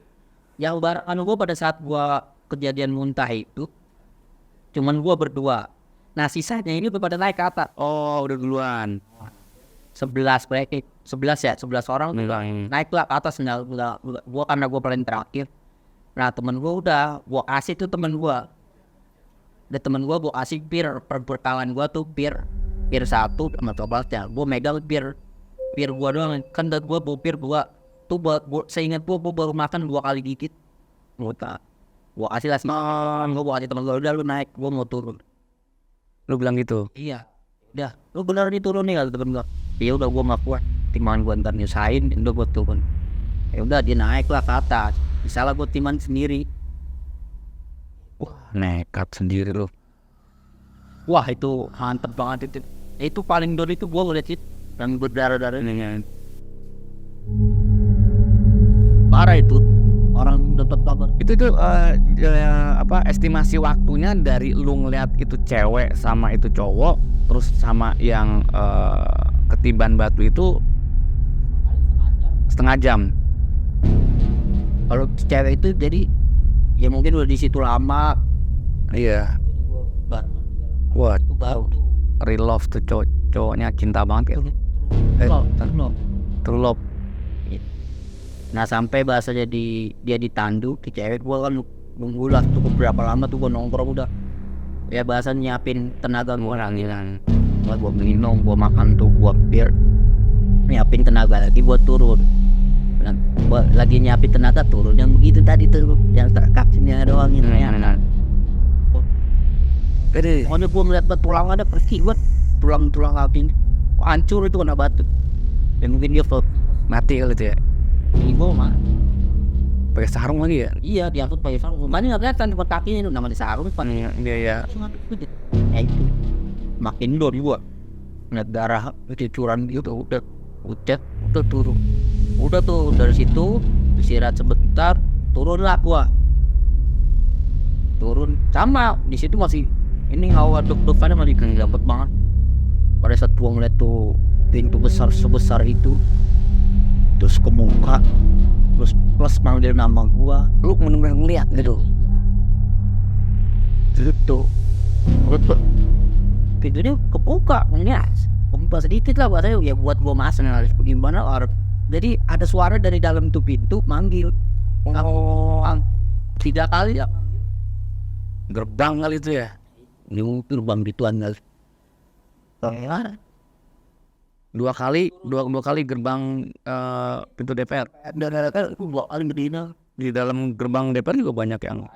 yang bareng gua pada saat gua kejadian muntah itu cuman gua berdua. Nah sisanya ini udah pada naik ke atas. Oh, udah duluan. 11 orang naik lah ke atas. Gua karena gua paling terakhir. Nah temen gua udah gua kasih tuh temen gua. Gua kasih pir perbekalan gua tuh pir 1 sama tobatnya. Gua megang pir gua doang. Kan gua bawa pir gua tuh seingat gua baru makan 2 kali gigit. Gua kasih lah gua kasih temen gua, udah lu naik, gua mau turun. Lu bilang gitu? Iya. Udah, lu bener nih turun nih kata temen gua. Ya udah gua nggak kuat, timbangan gua ntar nyusahin, udah gua turun. Ya udah dia naik lah ke atas. Misalnya gua timan sendiri. Wah, nekat sendiri lu. Wah itu mantep banget itu. Itu paling dulu itu gua ngeliat itu yang berdarah-darah ini. Parah itu. Orang dapat kabar. Itu estimasi waktunya dari lu ngeliat itu cewek sama itu cowok, terus sama yang ketiban batu itu setengah jam. Kalau cewek itu jadi ya mungkin udah di situ lama. Iya. Wah, Itu baru tuh. real love tuh cowoknya cinta banget ya. True love. Nah sampai bahasanya dia ditandu di cewek, gua kan nunggu lah cukup berapa lama tuh gua nongkrong udah. Ya bahasa nyiapin tenaga gua rangilan. Gua minum, gua makan tuh gua bir. Nyiapin tenaga lagi gua turun. Nah, gua lagi nyiapin tenaga turun yang begitu tadi tuh, yang kakinya doang ini. Gede. Pokoknya gua ngeliat tulang ada pergi buat tulang kaki hancur itu kena batu. Dan mungkin dia Mati kali itu ya. ini gua mah. Pakai sarung lagi ya? Iya diangkut pakai sarung. Mana nggak kelihatan cuma kakinya itu namanya sarung kan. Iya. Ya itu makin down gua. Ngeliat darah cucuran gitu udah turun. Udah tuh dari situ istirahat sebentar, turunlah gua. Turun sama di situ masih ini hawa deg-degannya masih dapet banget. Pada saat gua ngeliat tuh pintu besar sebesar itu terus ke muka, terus plus manggil nama gua, Lu bener-bener ngeliat gitu. gitu. Pintunya kebuka, kebuka sedikit lah buat saya ya buat gua masuk harus gimana orang. Jadi ada suara dari dalam tuh pintu manggil. Oh, 3 kali ya. gerbang kali itu ya. Ini gerbang gituan kali. Dua kali gerbang pintu DPR. Dan aku 2 kali berdina. Di dalam gerbang DPR juga banyak yang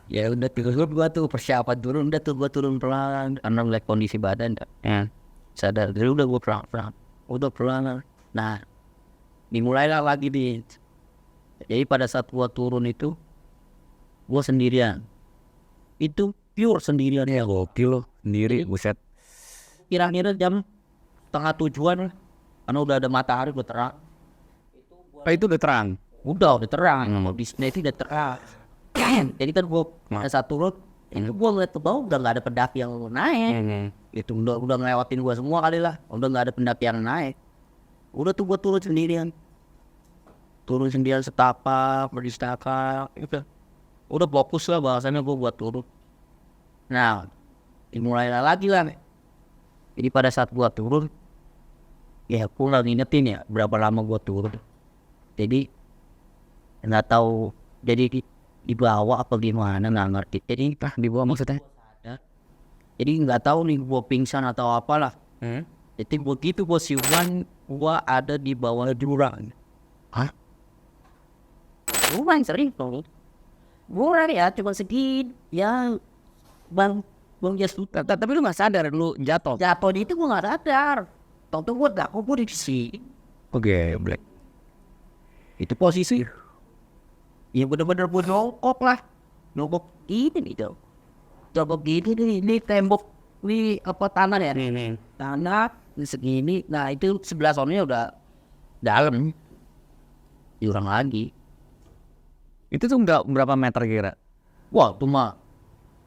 Ya udah terus gua tuh persiapan turun, udah tuh gua turun pelan karena ngeliat kondisi badan ya. sadar. Jadi udah gua pelan. Nah dimulailah lagi nih. Jadi pada saat gua turun itu gua sendirian. Itu pure sendirian ya. Gokil lo sendiri, buset. Kira-kira jam 6:30 karena udah ada matahari udah terang. Itu udah terang. Udah terang. Di sini itu udah terang. Jadi kan gua pada saat turun itu gua ngeliat ke bawah udah nggak ada pendaki yang naik. Itu udah ngelewatin gua semua kali lah. Udah nggak ada pendaki yang naik. Udah tuh gua turun sendirian setapak berdistaka gitu. Udah fokus lah bahasanya gua buat turun. Nah dimulailah lagi lah. Jadi pada saat gua turun ya aku nggak ngingetin ya berapa lama gua turun. Jadi nggak tahu jadi di bawah apa gimana nggak ngerti. Jadi Di bawah maksudnya? jadi nggak tahu nih gua pingsan atau apalah. Jadi begitu gua siuman gua ada di bawah jurang. Hah? Jurang sering tuh. Jurang ya cuma sedikit ya bang jas Tapi lu nggak sadar lu jatuh. jatuh di itu gua nggak sadar. Tahu gua nggak aku di sini. Oke, black. Itu posisi ya bener-bener gua jongkok lah. Nobok ini nih dong. Nobok gini nih, ini tembok, ini apa tanah ya? Tanah ini segini. Nah itu sebelah sononya udah dalam, jurang lagi. Itu tuh berapa meter kira? Wah tuh mah,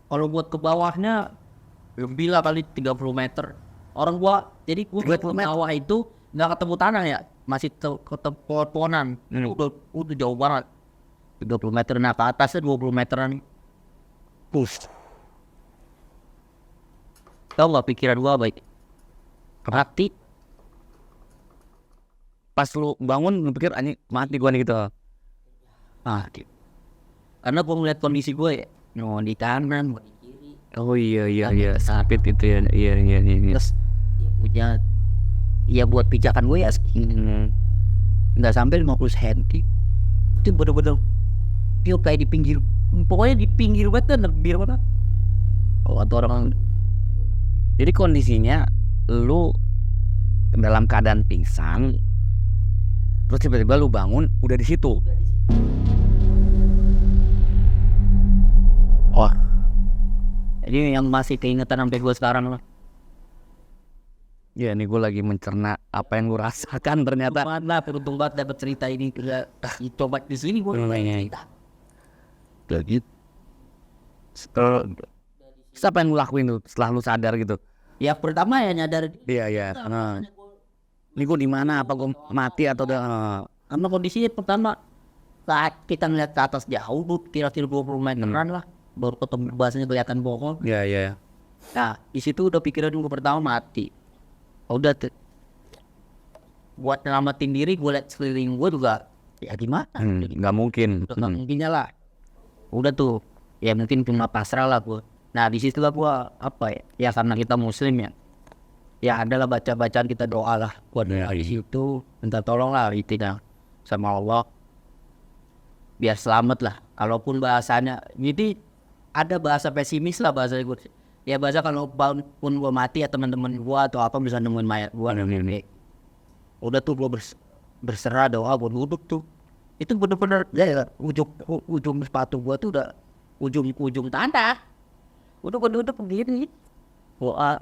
kalau buat ke bawahnya lebih lah kali 30 meter. Orang gua, jadi gua ke bawah itu nggak ketemu tanah ya, masih ketemu pohon-pohonan. Udah jauh banget. 30 meter, nah ke atasnya 20 meteran. Push. Tau gak pikiran gua baik? Mati. Pas lu bangun lu pikir anjing mati gua nih gitu. Mati. Karena gua ngeliat kondisi gua ya, mau di kanan, mau di kiri. Oh iya sakit itu ya. Iya. Terus dia punya, ya buat pijakan gue ya segini. Nggak sampai 50 cm. Itu bener-bener feel kayak di pinggir, pokoknya di pinggir banget dan lebih mana. Oh atau orang. Jadi kondisinya lu dalam keadaan pingsan, terus tiba-tiba lu bangun udah di situ. Wah. Jadi yang masih keingetan sampai gue sekarang lah. Ya ini gue lagi mencerna apa yang gue rasakan ternyata. Beruntung banget dapat cerita ini. Coba di sini gue cerita. Jadi Terus apa yang lu lakuin tuh setelah lu sadar gitu? Ya pertama ya nyadar. Iya. Ini gue di mana? Apa gue mati atau udah? Karena kondisinya pertama saat kita ngeliat ke atas jauh tuh kira-kira 20 meteran lah, baru ketemu bahasanya kelihatan bohong. Iya. Nah di situ udah pikiran gue pertama mati. Udah tuh buat nyelamatin diri, gue liat sekeliling gue juga ya gimana? Nggak mungkin. Udah nggak mungkinnya lah. Udah tuh ya mungkin cuma pasrah lah gue. Nah di situ lah gue apa ya karena kita muslim ya adalah bacaan kita doa lah buat di situ, minta tolong lah intinya sama Allah biar selamat lah. Kalaupun bahasanya jadi ada bahasa pesimis lah bahasa gue ya, bahasa kalau pun gue mati ya teman-teman gue atau apa bisa nemuin mayat gue. Udah tuh gue berserah doa buat duduk tuh. Itu bener-bener ya ujung sepatu gue tuh udah ujung tanah. Udah gue duduk begini. Wah.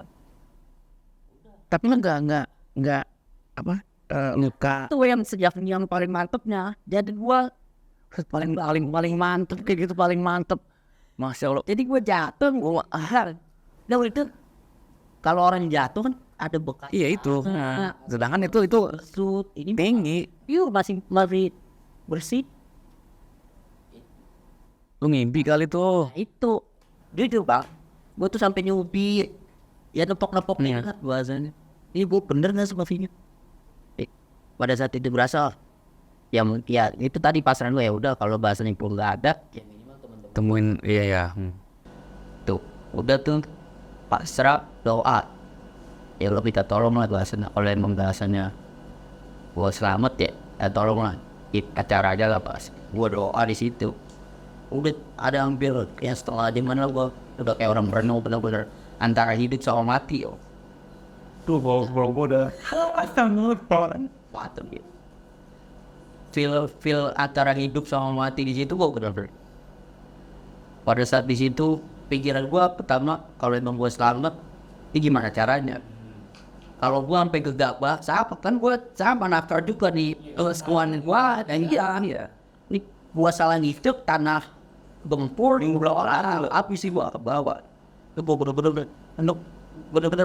Tapi enggak apa luka. Itu yang paling mantepnya. Jadi gue paling mantep kayak gitu, paling mantep. Masya Allah. Jadi gue jatuh, nah itu kalau orang jatuh kan ada bekas. Iya itu. Sedangkan itu Sud, ini tinggi. yuk masih bersih. Lu ngimpi kali tuh. Nah, itu jujur bang, gue tuh sampai nyubi, ya nepok nih bahasanya. Ini gue bener nggak sepertinya? Pada saat itu berasa, ya itu tadi pasaran gue ya udah kalau bahasanya pun nggak ada, ya minimal teman-teman Temuin iya. tuh udah tuh pasrah doa. Ya lo minta tolong lah bahasanya, kalau emang bahasanya gue selamat ya tolong lah. Acara aja lah pas, gue doa di situ. Udah ada hampir yang setengah di mana gue udah kayak orang berenang bener-bener antara hidup sama mati yo. tuh kalau gue udah Waduh gitu. Feel antara hidup sama mati di situ gue bener-bener. Pada saat di situ pikiran gue pertama kalau emang gue selamat, ini gimana caranya? Kalau gue sampai gegabah, siapa kan gue sama nafkah juga di sekuan gue dan iya. Ini gue salah ngituk tanah gempur di bawah api sih gua ke bawah. Itu bener-bener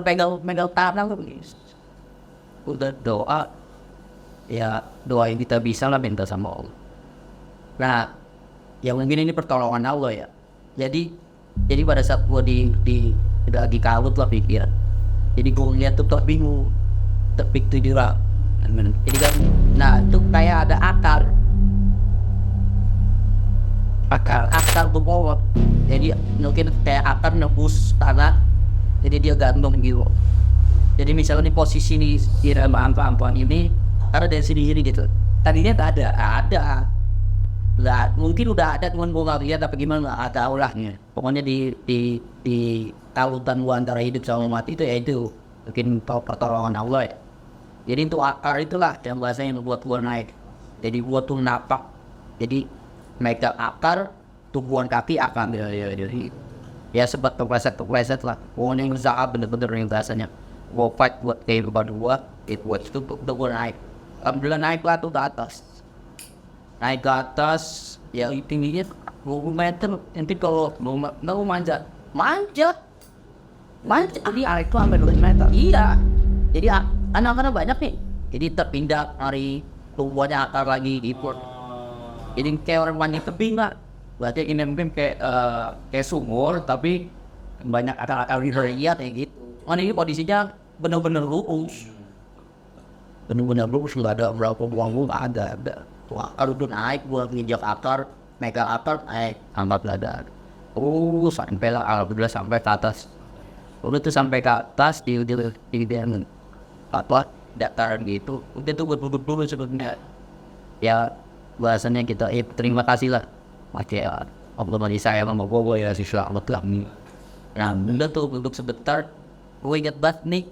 pegang tanah guys. Udah doa ya doa yang kita bisa lah minta sama Allah. Nah ya mungkin ini pertolongan Allah ya. Jadi pada saat gua di lagi kalut lah pikiran. Jadi gua ngeliat tuh bingung tepik tuh jurang. Jadi kan nah itu kayak ada akar bawah. Jadi mungkin kayak akar nebus tanah, jadi dia gantung gitu. Jadi misalnya di posisi di ampan ini karena dari sini gitu tadinya tak ada lah, mungkin udah ada cuman gua nggak lihat apa gimana nggak tahu lah. Pokoknya di talutan gua antara hidup sama mati itu ya itu mungkin pertolongan Allah ya. Jadi itu akar itulah yang bahasanya buat gua naik. Jadi gua tuh napak, jadi naik ke akar tumpuan kaki akan ya sempat kepleset lah. Pokoknya usaha bener-bener yang rasanya gue fight buat kehidupan gue, buat itu tuh gue naik. Alhamdulillah naik lah tuh ke atas, ya tingginya 20 meter. Nanti kalau mau manjat, jadi air itu sampai 20 meter. Iya, jadi anak-anak banyak nih. Jadi terpindah dari tumpuannya akar lagi di port. Jadi kayak orang mandi tebing lah. Berarti ini mungkin kayak sumur tapi banyak akar-akar lihat kayak gitu. Ini kondisinya benar-benar lurus. Benar-benar lurus, nggak ada berapa buang nggak ada. Wah, kalau udah naik buat nginjak akar, megang akar, angkat ada. Sampai lah, alhamdulillah sampai ke atas. Udah tuh sampai ke atas di dataran gitu. Udah tuh berduduk dulu sebetulnya. Ya bahasanya kita terima kasih lah. Pakai Allah bagi saya sama gue ya sih selamat lah. Nah udah tuh duduk sebentar, gue inget banget nih.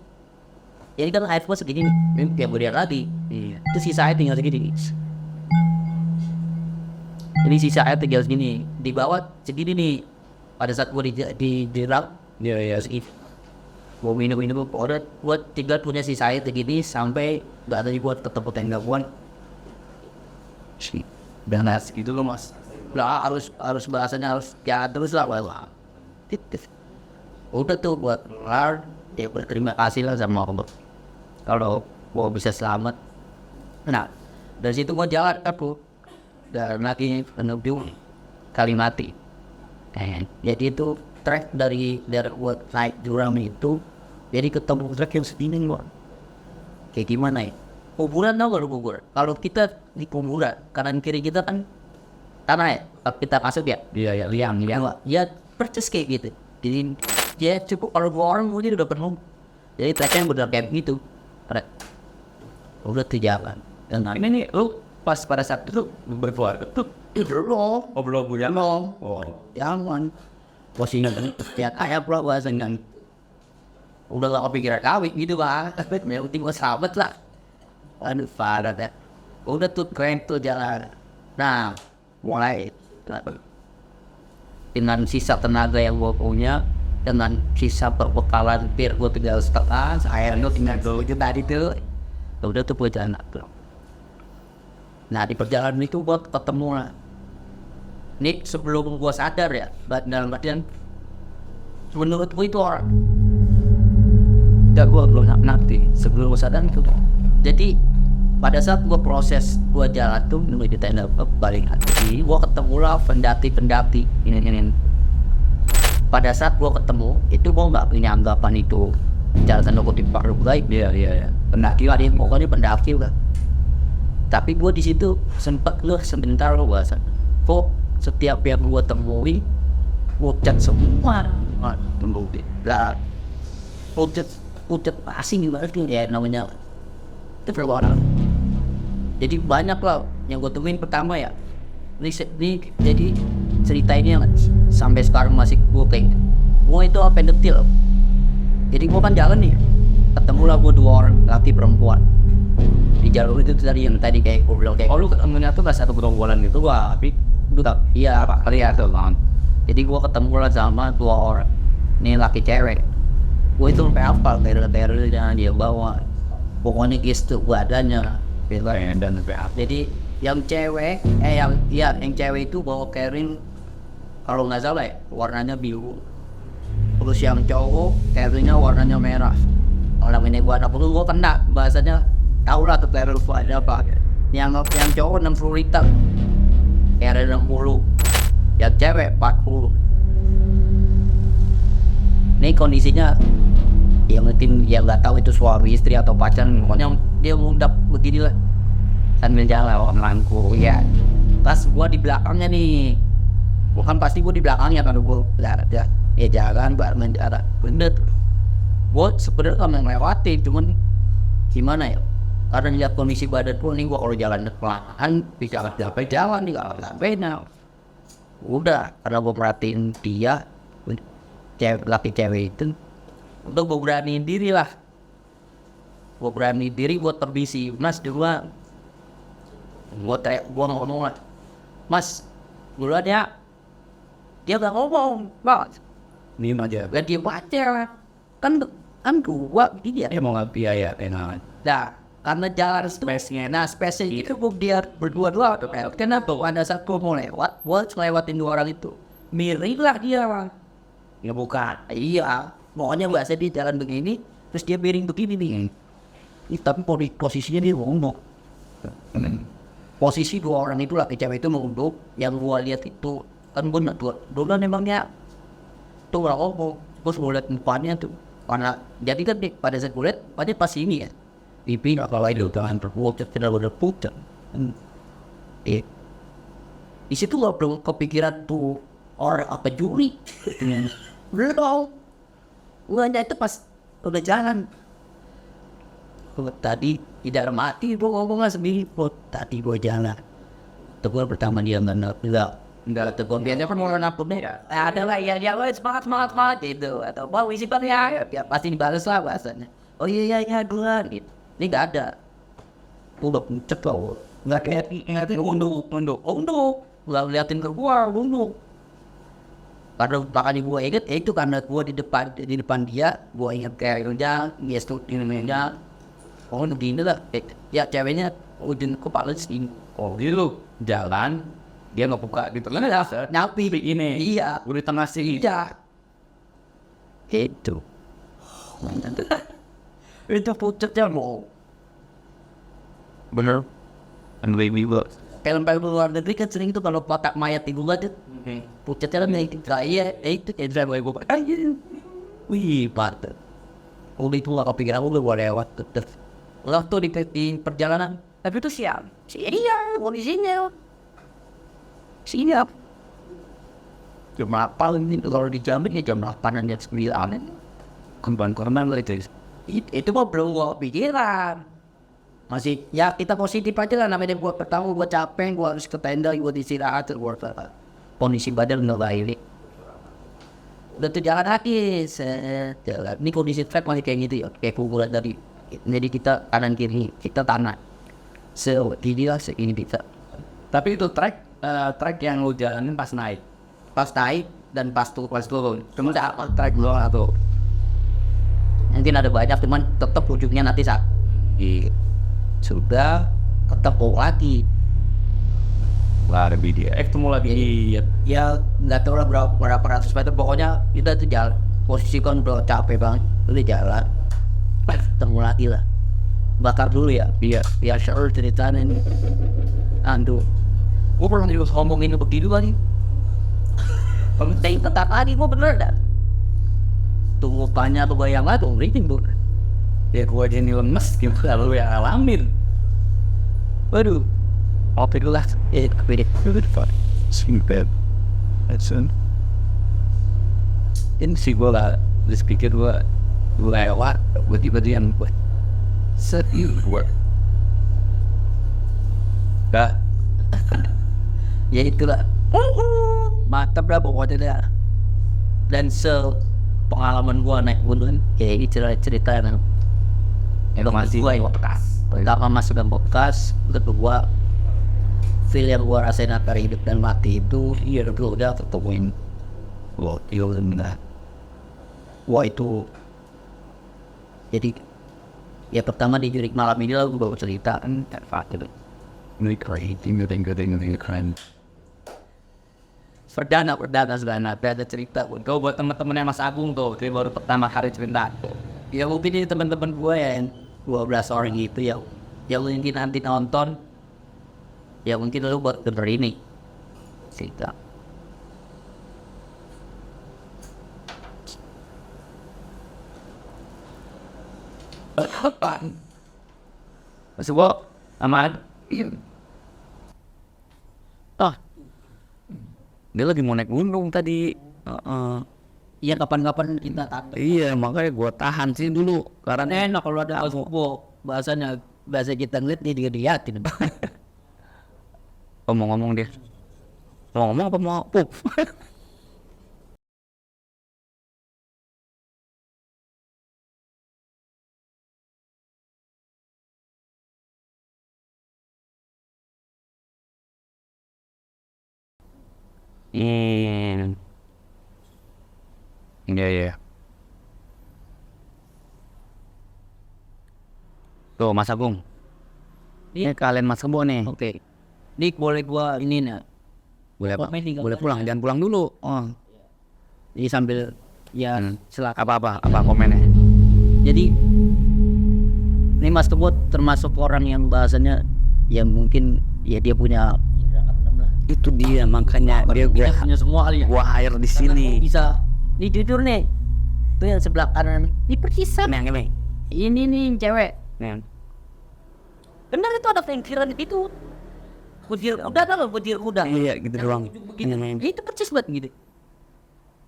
Ini kan air gue segini nih, kayak beriak lagi. Itu sisa air tinggal segini. Ini sisa air tinggal segini. Di bawah segini nih. Pada saat gue di rak, segini. Gue minum, udah gue tinggal punya sisa air segini sampai gak ada buat ketemu tenda gue. Benar gitu loh mas. Lah harus bahasanya harus ya terus lah. Udah tuh buat kelar, ya berterima kasih lah sama Allah kalau gua bisa selamat. Nah dari situ gua jalan aku dan lagi menuju Kalimati. Jadi itu trek dari gua naik jurang itu, jadi ketemu trek yang segini gua. Kayak gimana ya? Kuburan tau gak lu kubur? Kalau kita di kuburan kanan kiri kita kan tanah ya, kita masuk ya. Iya, liang. Ya persis kayak gitu. Jadi ya cukup kalau 2 orang mungkin udah penuh. Jadi treknya bener kayak gitu. Udah tuh jalan. Dan Ini nih lu pas pada saat itu berkeluarga tuh belum. belum punya. Jangan. Posisinya ya kayak pula bahasanya. Udah gak kepikiran kawin gitu bang. Yang penting gue sahabat lah. Aduh parah deh. Udah tuh keren tuh jalan. Nah mulai dengan sisa tenaga yang gue punya, dengan sisa perbekalan bir gue 3,5, airnya tinggal 2 juta tadi tuh. Udah tuh gue jalan. Nah di perjalanan itu gue ketemu lah. Ini sebelum gue sadar ya, dalam artian menurut gue itu orang. Gue belum nanti sebelum gue sadar itu. Jadi pada saat gue proses gue jalan tuh menuju tenda balik hati, gue ketemu lah pendaki ini. Pada saat gue ketemu itu gue nggak punya anggapan itu jalan tanda kutip baru baik. Iya. Pendaki lah dia, pokoknya pendaki lah. Tapi gue di situ sempat sebentar bahasa. Kok setiap yang gue temui, gue cat semua. Tunggu deh. Lah, pucat asing berarti ya namanya. Itu berwarna. Jadi banyak lah yang gue temuin pertama ya. Ini jadi cerita ini yang sampai sekarang masih gue pengen. Gue itu apa detail. Jadi gue kan jalan nih, ketemulah gue 2 orang laki perempuan di jalur itu tadi yang tadi kayak gue bilang kayak. Oh lu ketemunya tuh gak satu gerombolan gitu gua, tapi Iya apa lihat tuh bang. Jadi gue ketemu lah sama 2 orang. Ini laki cewek. Gue itu sampai apa teror yang dia bawa. Pokoknya gitu badannya. Dan Jadi yang cewek, yang cewek itu bawa carrying kalau nggak salah ya warnanya biru. Terus yang cowok carryingnya warnanya merah. Kalau ini gua anak gua kena bahasanya tahu lah tuh carrying ada apa. Yang cowok 60 liter, carrying 60. Yang cewek 40. Ini kondisinya ya mungkin ya nggak tahu itu suami istri atau pacar, pokoknya dia ngundap begini lah sambil jalan langku ya. Pas gua di belakangnya nih, bukan pasti gua di belakangnya kan gua ya jalan bareng jalan bener. Gua sebenarnya kan melewati, cuman gimana ya, karena lihat kondisi badan gua nih, gua kalau jalan pelan bisa sampai jalan nih kalau sampai udah karena gua perhatiin dia laki cewek itu. Untuk gue beraniin diri lah. Gue berani diri buat terbisi. Mas dua. Gue ngomong lah. Mas, duluan ya. dia nggak ngomong, Bos. Diem aja. Gak diem aja. Kan gua dia. Mau nggak biaya enak. Nah, karena jalan space-nya, space-nya itu gua dia berdua-dua tuh kayak. Kenapa? Pada saat gua mau lewat, gua harus lewatin dua orang itu. Miring lah dia, Bang. Ngebuka. Iya, pokoknya biasa dia jalan begini, terus dia miring begini nih. Tapi posisinya dia ngomong. Posisi dua orang itu laki cewek itu menunduk, yang gua lihat itu kan gua dulu emangnya tuh orang ngomong, gua semua lihat mukanya tuh. Karena jadi kan pada saat gua lihat, pada pas ini ya, pipi kalau itu tangan berpucat, tidak udah pucat. Di situ gak belum kepikiran tuh orang apa juri. Belum. Gua itu pas udah jalan. Tadi tidak mati, gua ngomongnya sendiri. Tadi gua jalan. Tegur pertama dia nggak tegur. Biasanya kan mau napun ya. Ada lah ya semangat gitu. Atau mau isi ya pasti dibalas lah bahasanya. Oh iya duluan gitu. Ini nggak ada. Udah pucet loh. Nggak kayak unduk. Nggak liatin ke gua unduk. Karena makanya gua inget itu karena gua di depan dia, gua inget kayak dia studionya. Oh begini lah, ya ceweknya ujung kepala sini. Oh gitu. Jalan. Dia nggak buka di tengah. Nyapi Ini. Iya. Udah di tengah sih. Iya. Itu. Itu pucetnya mau. Bener. And baby buat. Film-film luar negeri kan sering itu kalau kotak mayat di gua tuh. Pucetnya kan itu saya gue aja. Wih, patut. Udah itu gak kepikiran, gua lewat tetep. Waktu di perjalanan, tapi itu siap. Iya, kondisinya. Siap. Jam 8 ini kalau di Jambi ya jam 8 dan 9. Korban lah itu. Itu mah belum gua pikiran. Masih ya kita positif aja lah, namanya gua pertama gua capek, gua harus ke tenda, gua istirahat, gua kondisi badan nggak baik. Udah tuh jalan lagi, jalan. Ini kondisi trek masih kayak gitu ya, kayak pukulan tadi. Jadi kita kanan kiri, kita tanah. Segini lah, segini bisa. Tapi itu trek yang lu jalanin pas naik. Pas naik dan pas turun. Cuma trek doang atau mungkin ada banyak, cuman tetap ujungnya nanti saat sudah ketemu lagi. Lah ada video. Ketemu lagi. Ya nggak tahu lah berapa ratus meter, pokoknya kita tuh jalan. Posisi kan udah capek banget, udah jalan. Ketemu lagi lah. Bakar dulu ya. Iya. Ya sure ceritain ini. Aduh, gue pernah ngomongin begitu lagi. Penting tetap lagi, gue bener dah. Tunggu tanya tuh bayang lah tuh merinding tuh. Ya gua aja nih lemes, gimana lu yang alamin. Waduh, oke dulu lah. Kepedit. Sing bed. That's it. Ini sih gua lah, terus pikir gua lewat, tiba-tiba yang buat sedih gua. Gak. Ya itulah. Mantap lah pokoknya dah. Dan pengalaman gua naik gunung kayak ini cerita yang Masih gua yang bekas. Pertama masuk ke bekas, kedua feel yang gua rasain antara hidup dan mati itu iya udah ketemuin. Wah, iya benar. Wah itu. Jadi ya pertama di jurik malam ini lah gua bawa cerita kan gitu. ini keren. Perdana ada cerita Kau buat teman-temannya Mas Agung tuh, dia baru pertama hari cerita. ya mungkin ini teman-teman gue ya yang 12 orang gitu ya mungkin nanti nonton ya mungkin lu buat denger ini cerita. Mas Bo, aman? Ah, dia lagi mau naik gunung tadi. Iya kapan-kapan kita tahan. Iya, makanya gua tahan sih dulu karena Enak kalau ada bahasanya bahasa kita ngeliat dia diliatin. ngomong-ngomong dia. Mau ngomong apa mau pup? Iya iya. Tuh Mas Agung. Ini kalian Mas Kebo nih. Oke. Dik boleh gua ini nih. Boleh apa? Komen di gambar. Boleh pulang, jangan pulang dulu. Oh. Jadi sambil ya silakan. Apa komennya? Jadi ini Mas Kebot termasuk orang yang bahasanya ya mungkin ya dia punya indra keenam lah. Itu dia makanya dia Punya semua kali ya. gua hire di sini. Bisa. Ini jujur nih. Tuh yang sebelah kanan. Ini percisan. Nih. Ini nih cewek. Nih. Benar itu ada pikiran itu. Kudir kuda tau gak kudir kuda? Iya gitu doang. Begitu. Itu percis banget gitu.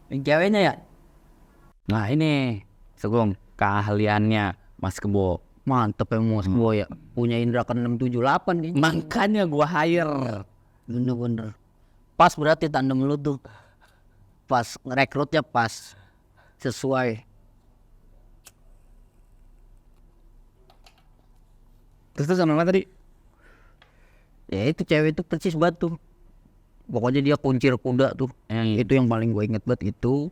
Yang ceweknya ya. Nah ini Segong keahliannya Mas Kebo. Mantep emang Mas Kebo ya. Punya indra keenam 78 nih. Makanya gua hire. Bener-bener. Pas berarti tandem lu tuh. Pas ngerekrutnya pas. Sesuai. Terus sama apa tadi? Ya itu cewek itu persis banget tuh. Pokoknya dia kuncir kuda tuh. Itu yang paling gue inget banget itu.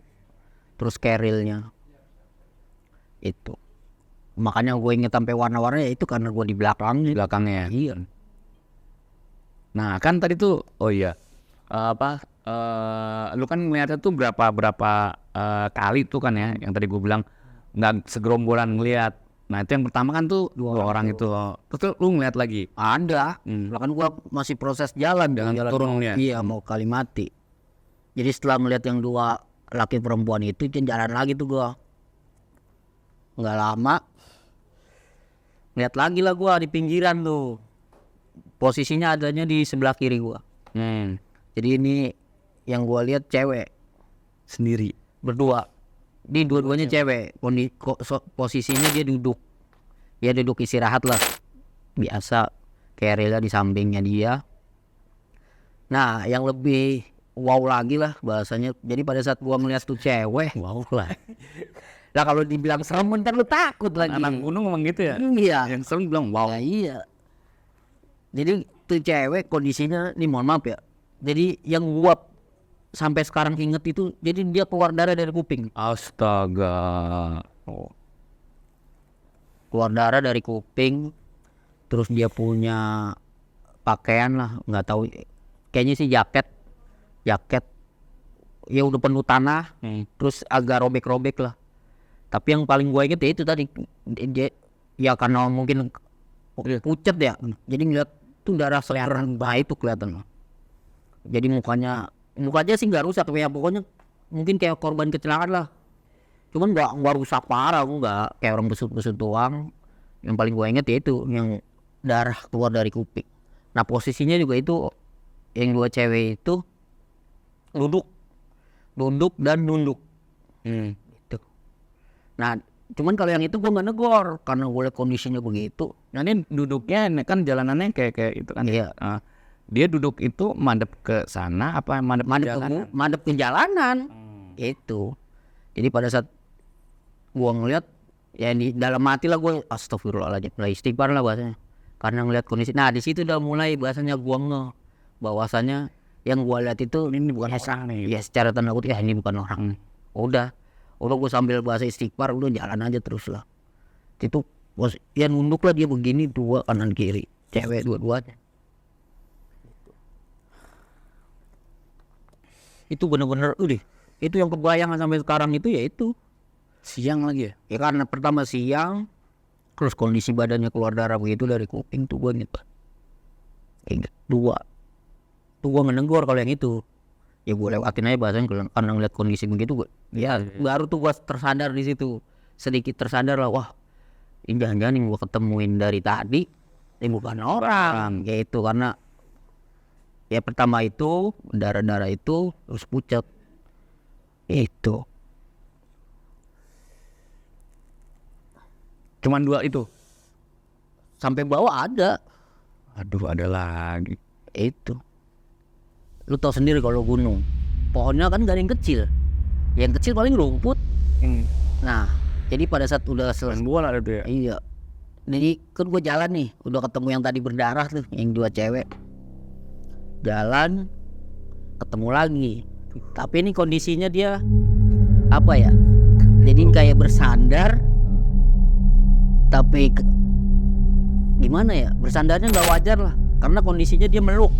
Terus kerilnya. Itu. Makanya gue inget sampai warna-warna ya itu karena gue di belakangnya. Belakangnya. Iya. Nah kan tadi tuh, oh iya, lu kan ngeliatnya tuh berapa kali tuh kan ya, yang tadi gue bilang nggak segerombolan ngeliat. Nah itu yang pertama kan tuh dua orang itu, terus tuh lu ngeliat lagi. Ada. Bahkan gue masih proses jalan. Jangan jalan turun ya. Iya mau Kalimati. Jadi setelah melihat yang dua laki perempuan itu jalan lagi tuh gue. Nggak lama. Lihat lagi lah gue di pinggiran tuh. Posisinya adanya di sebelah kiri gue. Jadi ini yang gue lihat cewek Sendiri. berdua. Di dua-duanya cewek. Posisinya dia duduk. Dia duduk istirahat lah. Biasa. Kerilnya di sampingnya dia. Nah yang lebih wow lagi lah bahasanya. Jadi pada saat gua melihat tuh cewek, wow lah. Nah kalau dibilang serem ntar lu takut lagi. Anak gunung emang gitu ya. Iya. Yang sering bilang wow. Ya, iya. Jadi tuh cewek kondisinya, nih mohon maaf ya. Jadi yang gua sampai sekarang inget itu, jadi dia keluar darah dari kuping. Astaga. Keluar darah dari kuping. Terus dia punya pakaian lah, nggak tahu. Kayaknya sih jaket. Ya udah penuh tanah. Terus agak robek-robek lah. Tapi yang paling gua inget ya itu tadi. Ya karena mungkin pucet ya. Jadi ngeliat tuh darah seleran bayi itu kelihatan. Jadi mukanya sih nggak rusak ya, pokoknya mungkin kayak korban kecelakaan lah. Cuman nggak rusak parah, nggak kayak orang besut-besut doang. Yang paling gue inget ya itu yang darah keluar dari kuping. Nah posisinya juga itu yang dua cewek itu duduk dan nunduk. Gitu. Nah cuman kalau yang itu gue nggak negor karena gue liat kondisinya begitu. Nah ini duduknya kan jalanannya kayak itu kan. Iya. Dia duduk itu madep ke sana apa madep ke jalanan. Itu. Jadi pada saat gua ngeliat ya di dalam hati lah gua astagfirullahaladzim, istighfar lah bahasanya. Karena ngeliat kondisi. Nah, di situ udah mulai bahasanya gua bahwasanya yang gua lihat itu ini bukan orang nih. Ya secara tanda kutip ya ini bukan orang. Udah gua sambil bahasa istighfar udah jalan aja terus lah. Itu ya nunduk lah dia begini dua kanan kiri. Cewek dua-duanya. Itu bener-bener itu yang kebayang sampai sekarang itu ya itu siang lagi ya. Ya karena pertama siang, terus kondisi badannya keluar darah begitu dari kuping tuh gue gitu. Kayak dua tuh gue ngenegor kalau yang itu ya gue lewatin aja bahasanya karena ngeliat kondisi begitu gue ya baru tuh gue tersadar di situ, sedikit tersadar lah, wah ini jangan-jangan yang gue ketemuin dari tadi ini bukan orang kayak itu. Karena ya pertama itu darah-darah itu terus pucat itu. Cuman dua itu. Sampai bawah ada. Aduh ada lagi. Itu. Lu tahu sendiri kalau gunung pohonnya kan gak ada yang kecil. Yang kecil paling rumput. Nah jadi pada saat udah selesai bola itu ya. Iya. Jadi kan gue jalan nih, udah ketemu yang tadi berdarah tuh, yang dua cewek. Jalan ketemu lagi. Tapi ini kondisinya dia apa ya? Jadi kayak bersandar, tapi gimana ya, bersandarnya nggak wajar lah, karena kondisinya dia meluk.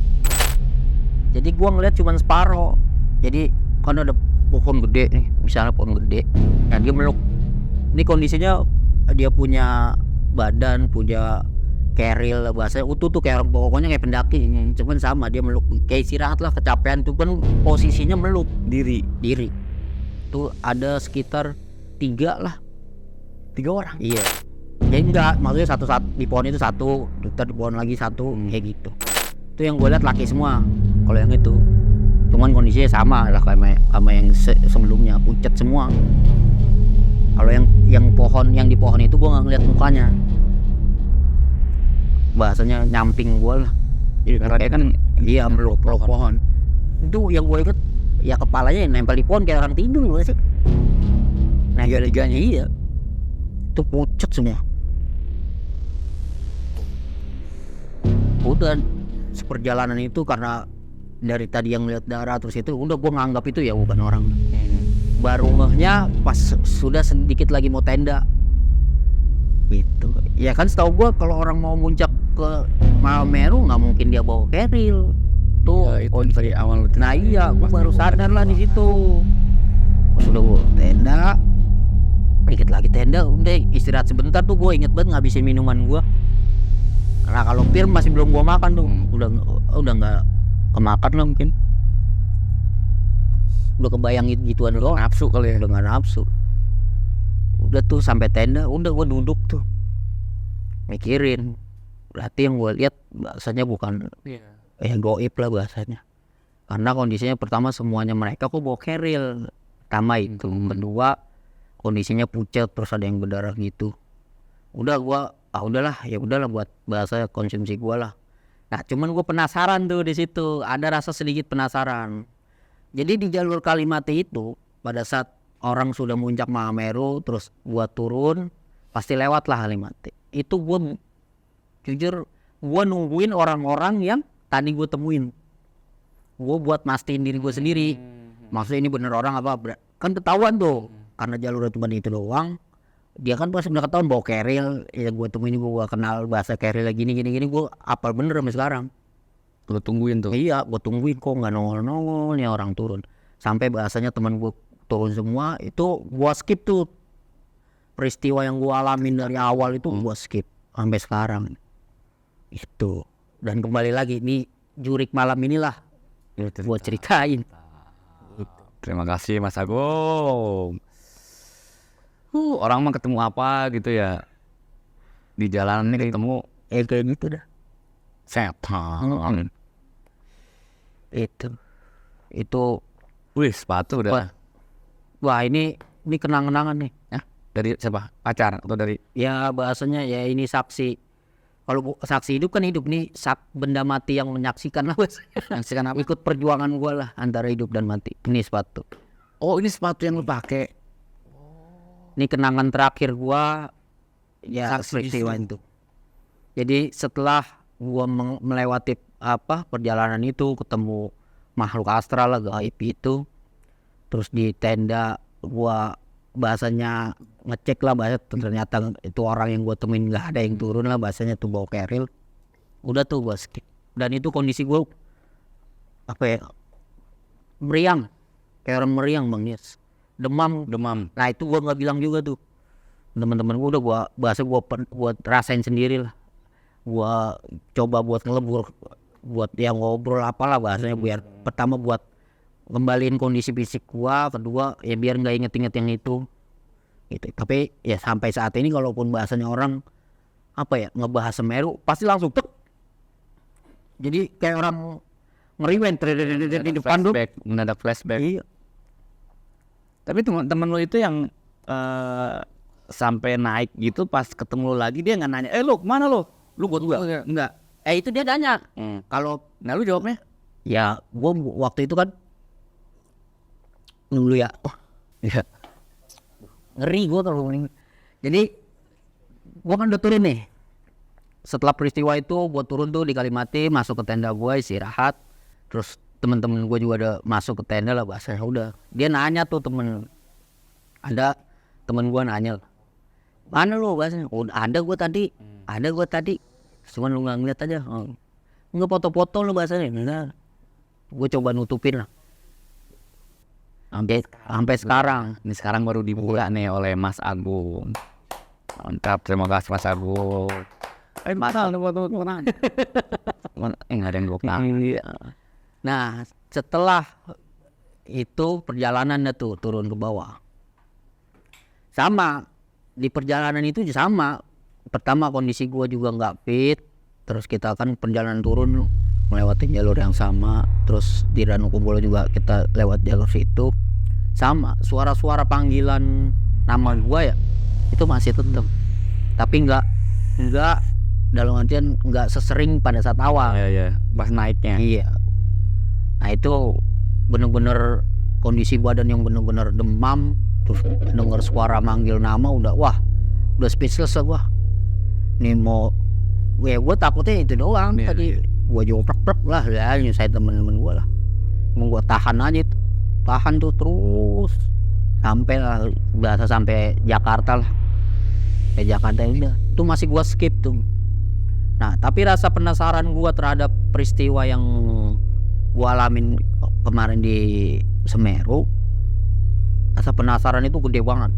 Jadi gua ngeliat cuman separuh. Jadi kan ada pohon gede nih, misalnya pohon gede, nah dia meluk. Ini kondisinya dia punya badan, punya keril lah bahasanya, utuh tuh kayak orang, pokoknya kayak pendaki. Cuman sama dia meluk, kayak istirahat lah, kecapean tuh kan, posisinya meluk diri. Tuh ada sekitar 3 orang. Iya. Jadi enggak, maksudnya satu di pohon itu satu, ntar di pohon lagi satu, kayak gitu. Itu yang gue lihat laki semua. Kalau yang itu, cuman kondisinya sama lah kayak sama yang sebelumnya, pucat semua. Kalau yang pohon, yang di pohon itu gue nggak ngeliat mukanya, bahasanya nyamping gue lah. Iya, karena dia kan Iya, meluk pohon. Itu yang gue inget, ya kepalanya nempel di pohon kayak orang tidur loh sih. Nah, tiga-tiganya iya. Itu pucat semua. Udah seperjalanan itu, karena dari tadi yang lihat darah terus itu, udah gue nganggap itu ya bukan orang. Baru ngehnya pas sudah sedikit lagi mau tenda gitu. Ya kan setahu gue kalau orang mau muncak ke Mahameru nggak mungkin dia bawa keril tuh. Ya, itu dari awal. Nah iya, gue baru sadar lah di situ. Pas udah gue tenda, dikit lagi tenda, udah istirahat sebentar tuh. Gue inget banget ngabisin minuman gue. Karena kalau pir masih belum gue makan tuh, udah nggak kemakan lah mungkin. Udah kebayang gituan doang, Nafsu kali ya. udah nggak nafsu. Udah tuh sampai tenda, udah gue duduk tuh mikirin. Berarti yang gue lihat bahasanya bukan goib lah bahasanya, karena kondisinya pertama semuanya mereka kok bawa keril. Pertama itu, kedua kondisinya pucat, terus ada yang berdarah gitu. Udah gua udahlah, ya udahlah buat bahasa konsumsi gua lah. Nah cuman gue penasaran tuh di situ, ada rasa sedikit penasaran. Jadi di jalur Kalimati itu, pada saat orang sudah muncak Mahameru terus gua turun, pasti lewat lah Kalimati. Itu gua jujur, gua nungguin orang-orang yang tadi gue temuin. Gue buat mastiin diri gue sendiri, maksudnya ini bener orang apa, kan ketahuan tuh. Karena jalurnya cuma itu doang, dia kan pasti udah ketahuan bawa keril. Ya gue temuin, gue kenal bahasa keril gini, gue apal bener sampai sekarang. Lo tungguin tuh. Iya, gue tungguin kok nggak nongol nih orang turun. Sampai bahasanya teman gue turun semua, itu gue skip tuh. Peristiwa yang gue alamin dari awal itu gue skip sampai sekarang. Itu. Dan kembali lagi, nih jurik malam inilah gue ceritain. Terima kasih Mas Agung. Orang mah ketemu apa gitu ya, di jalan ini ketemu Kayak gitu dah. setan. Itu Wih, sepatu udah. wah ini kenang-kenangan nih. Dari siapa? Pacar atau dari? Ya bahasanya ya ini saksi. Kalau saksi hidup kan hidup nih, benda mati yang menyaksikan lah. Menyaksikan apa? Ikut perjuangan gue lah antara hidup dan mati. Ini sepatu. Oh, ini sepatu yang lu pakai. Ini kenangan terakhir gue ya Saksi peristiwa itu. Jadi setelah gue melewati perjalanan itu, ketemu makhluk astral lah, gaib itu, terus di tenda gue bahasanya ngecek lah, bahasa ternyata itu orang yang gue temuin nggak ada yang turun lah, bahasanya tuh bawa keril. Udah tuh gue skip. Dan itu kondisi gue meriang, kayak orang meriang Bang Yes, demam. Nah itu gue nggak bilang juga tuh teman-teman gue, udah gue rasain sendiri lah. Gue coba buat ngelebur, buat yang ngobrol apalah bahasanya, biar pertama buat ngembaliin kondisi fisik gua, kedua ya biar nggak inget-inget yang itu gitu. Tapi ya sampai saat ini kalaupun bahasanya orang ngebahas Semeru pasti langsung tek. Jadi kayak orang ngeriwen di depan tuh. Mendadak flashback. Iya. Tapi teman lo itu yang sampai naik gitu, pas ketemu lo lagi dia nggak nanya, lu kemana lo? Lu buat gua? Enggak. Itu dia nanya. Kalau Nah lu jawabnya? ya gua waktu itu kan dulu ya. Iya. Ngeri gue kalau ini. Jadi gue kan udah turun nih. Setelah peristiwa itu gue turun tuh di Kalimati, masuk ke tenda gue istirahat. Terus teman-teman gue juga udah masuk ke tenda lah bahasanya. Udah dia nanya tuh temen, ada temen gua nanya, mana lu bahasanya? Oh, ada gua tadi, cuman lu nggak ngeliat aja. Oh. Nggak foto-foto lu bahasanya, enggak. Gue coba nutupin lah. Sampai sekarang. Ini sekarang baru dibuka nih oleh Mas Agung. Mantap, terima kasih Mas Agung. Mahal nih foto nggak ada yang gue Nah, setelah itu perjalanan tuh turun ke bawah. Sama di perjalanan itu sama. Pertama kondisi gua juga nggak fit. Terus kita kan perjalanan turun melewati jalur yang sama. Terus di Ranukubolo juga kita lewat jalur situ. Sama suara-suara panggilan nama gua ya itu masih tetap. Tapi nggak dalam artian nggak sesering pada saat awal. ya pas naiknya. Iya. Nah itu bener-bener kondisi badan yang bener-bener demam. Terus denger suara manggil nama udah speechless lah gua. Nih mau gue takutnya itu doang tadi. Gue joprek lah ya nyusahin temen-temen gue lah. Mau gue tahan aja tuh. Tahan tuh terus sampai lah biasa sampai Jakarta lah. Jakarta udah itu masih gue skip tuh. Nah tapi rasa penasaran gue terhadap peristiwa yang gue alamin kemarin di Semeru, rasa penasaran itu gede banget.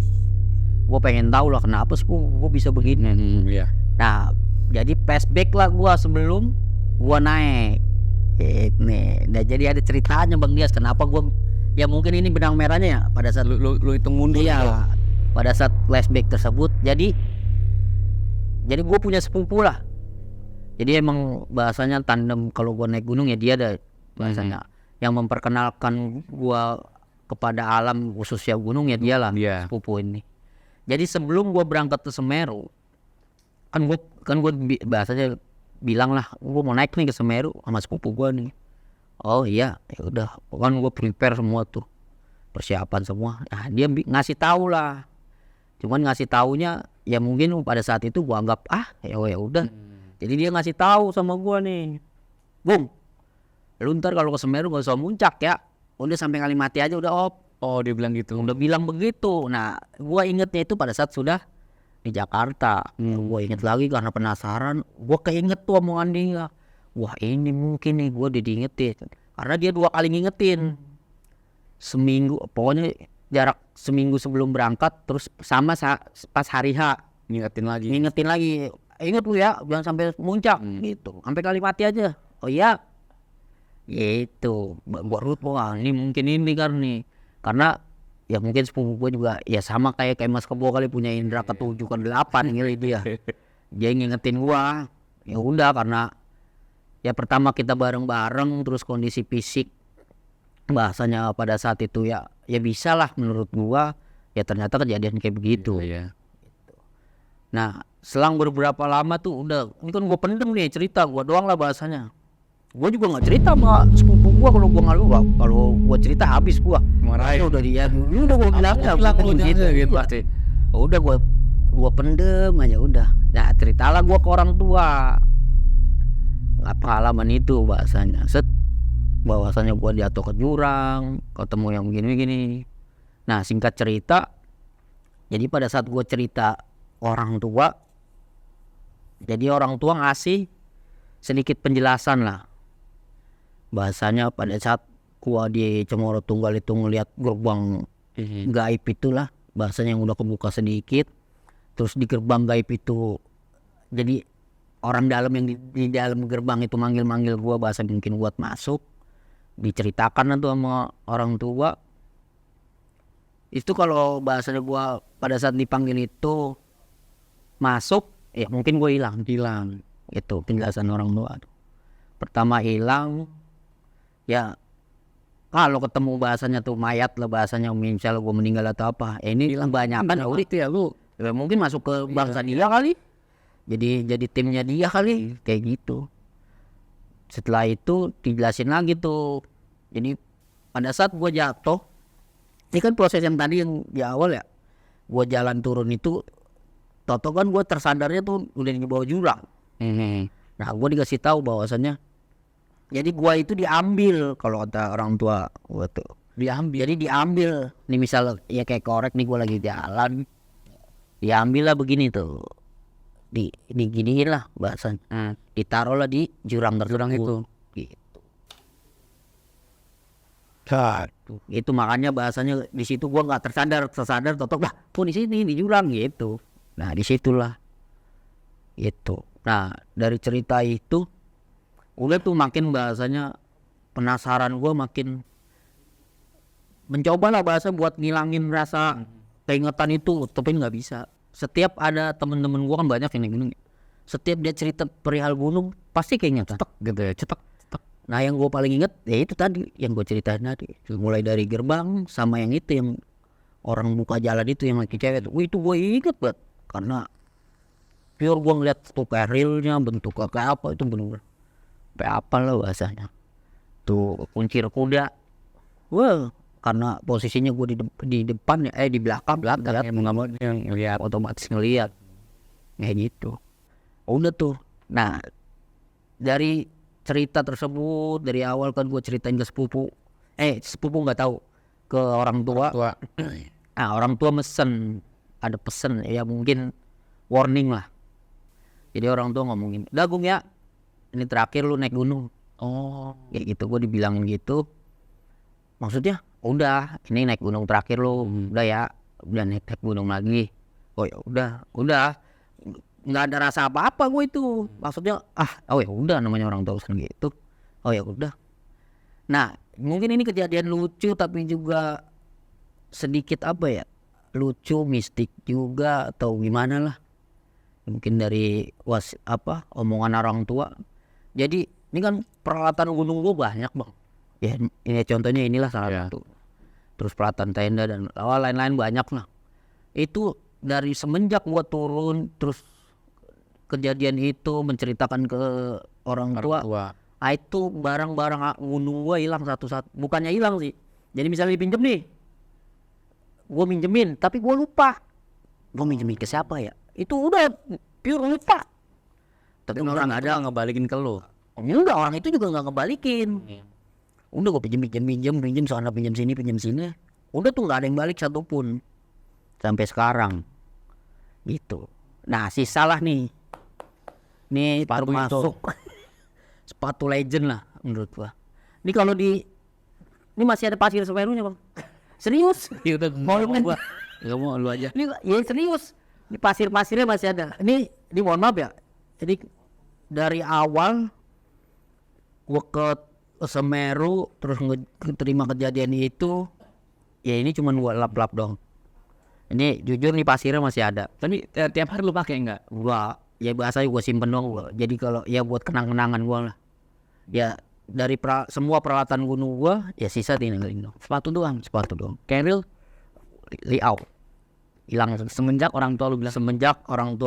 Gue pengen tahu lah kenapa sih gue bisa begini. Nah jadi flashback lah gue sebelum gue naik. Nih, nah jadi ada ceritanya Bang Dias kenapa gue ya mungkin ini benang merahnya ya pada saat lu hitung mundur ya. Pada saat flashback tersebut jadi gue punya sepupu lah. Jadi emang bahasanya tandem kalau gue naik gunung ya dia ada bahasanya yang memperkenalkan gue kepada alam khususnya gunung ya dia lah sepupu ini. Jadi sebelum gue berangkat ke Semeru kan gue bahasanya bilang lah gue mau naik nih ke Semeru sama sepupu gue nih. Oh iya ya udah kan gue prepare semua tuh persiapan semua. Nah dia ngasih tahu lah. Cuman ngasih taunya ya mungkin pada saat itu gue anggap ya udah. Jadi dia ngasih tahu sama gue nih, Bung, lu ntar kalau ke Semeru gak usah muncak ya, udah sampai Kalimati aja udah Oh dia bilang gitu. Udah bilang begitu. Nah gue ingetnya itu pada saat sudah di Jakarta. Gue inget lagi karena penasaran. Gue keinget tuh omongan dia. Wah ini mungkin nih gue diingetin. Karena dia 2 kali ngingetin. Seminggu, pokoknya jarak seminggu sebelum berangkat. Terus sama pas hari H ngingetin lagi. Ingat lu ya jangan sampai muncak gitu. Sampai Kalimati aja. Oh iya. Gitu. Gue rut ini mungkin ini kan nih. Karena ya mungkin sepupu gue juga ya sama kayak Mas Kebo kali punya indera ke-7 ke-8 gitu dia. Dia ngingetin gua. Ya udah karena ya pertama kita bareng-bareng terus kondisi fisik bahasanya pada saat itu ya bisa lah menurut gua ya ternyata kejadian kayak begitu. Nah, selang beberapa lama tuh udah ini kan gua pendem nih cerita gua doang lah bahasanya. Gue juga nggak cerita sama sepupu gue kalau gue ngalu kalau gue cerita habis gue marahin udah dia udah gue bilang gitu pasti udah gue pendem aja udah. Nah ceritalah gue ke orang tua apa pengalaman itu bahasanya bahwasanya gue jatuh ke jurang ketemu yang begini. Nah singkat cerita jadi pada saat gue cerita orang tua jadi orang tua ngasih sedikit penjelasan lah. Bahasanya pada saat gua di Cemoro Tunggal itu ngelihat gerbang gaib itulah bahasanya yang udah kebuka sedikit. Terus di gerbang gaib itu jadi orang dalam yang di dalam gerbang itu manggil gua bahasa mungkin buat masuk. Diceritakan tuh sama orang tua. Itu kalau bahasanya gua pada saat dipanggil itu masuk ya mungkin gua hilang. Itu penjelasan orang tua. Pertama hilang ya kalau ketemu bahasanya tuh mayat lah bahasanya misalnya gue meninggal atau apa ini kebanyakan ya lu mungkin masuk ke bangsa dia kali jadi timnya dia kali kayak gitu. Setelah itu dijelasin lagi tuh jadi pada saat gue jatuh ini kan proses yang tadi yang di awal ya gue jalan turun itu toto kan gue tersadarnya tuh udah di bawah jurang. Nah gue dikasih tahu bahwasannya jadi gua itu diambil kalau kata orang tua gua tuh Diambil. Jadi diambil nih, misal ya kayak korek nih, gue lagi jalan, diambil lah begini tuh, diginiin lah bahasanya, ditaruh lah di jurang tersebut. Gitu. Itu makanya bahasanya di situ gue nggak tersadar totok lah, di sini di jurang gitu. Nah disitulah itu. Nah dari cerita itu udah tuh makin bahasanya penasaran gue, makin mencoba lah bahasa buat ngilangin rasa keingetan itu, tapi nggak bisa. Setiap ada temen-temen gue kan banyak yang naik gunung, setiap dia cerita perihal gunung pasti keingetan Gitu ya, cetek. Nah yang gue paling inget ya itu tadi yang gue ceritain tadi, mulai dari gerbang sama yang itu yang orang buka jalan itu yang lagi cewek tuh. Itu gue inget banget karena pure gue ngeliat tuh kayak realnya, bentuknya kayak apa, itu bener-bener kayak apa lah bahasanya tuh, kuncir kuda. Wah, karena posisinya gue di depan ya, di belakang Yang nggak mau yang lihat. otomatis ngeliat kayak gitu. Udah tuh. Nah dari cerita tersebut dari awal kan gue ceritain ke sepupu nggak tahu, ke orang tua. Nah orang tua ada pesen ya, mungkin warning lah. Jadi orang tua ngomongin, "Udah Gung ya, ini terakhir lu naik gunung." Kayak gitu, gue dibilangin gitu. Maksudnya udah ini naik gunung terakhir lu, udah ya, udah naik gunung lagi. Oh ya udah nggak ada rasa apa-apa gue itu. Maksudnya oh ya udah, namanya orang tua urusan gitu. Oh ya udah. Nah mungkin ini kejadian lucu tapi juga sedikit apa ya, lucu mistik juga atau gimana lah, mungkin dari omongan orang tua. Jadi ini kan peralatan gunung gue banyak bang ya, ini contohnya inilah salah satu. Terus peralatan tenda dan lain-lain banyak lah. Itu dari semenjak gue turun terus kejadian itu menceritakan ke orang tua. Itu barang-barang gunung gue hilang satu-satu. Bukannya hilang sih, jadi misalnya dipinjem nih, gue minjemin tapi gue lupa gue minjemin ke siapa ya, itu udah pure lupa. Tapi orang ada ngebalikin ke lo. enggak, orang itu juga nggak ngebalikin. Udah gue pinjem sana pinjem sini, udah tuh nggak ada yang balik satupun sampai sekarang gitu. Nah sisalah nih Sepatu termasuk sepatu legend lah menurut gua. Ini kalau ini masih ada pasir Semerunya bang, serius. Ya udah Mau gua. Enggak mau lu aja. Ini ya serius, ini pasirnya masih ada. Ini mohon maaf ya, jadi dari awal gua ke Semeru terus terima kejadian itu ya, ini cuma gua lap-lap dong. Ini jujur nih pasirnya masih ada. Tapi tiap hari lu pakai enggak? Gua ya biasa gua simpen dong gua. Jadi kalau ya buat kenang-kenangan gua lah. Ya dari semua peralatan gunung gua ya sisa tinggalin dong. Sepatu doang. Keril liau hilang semenjak orang tua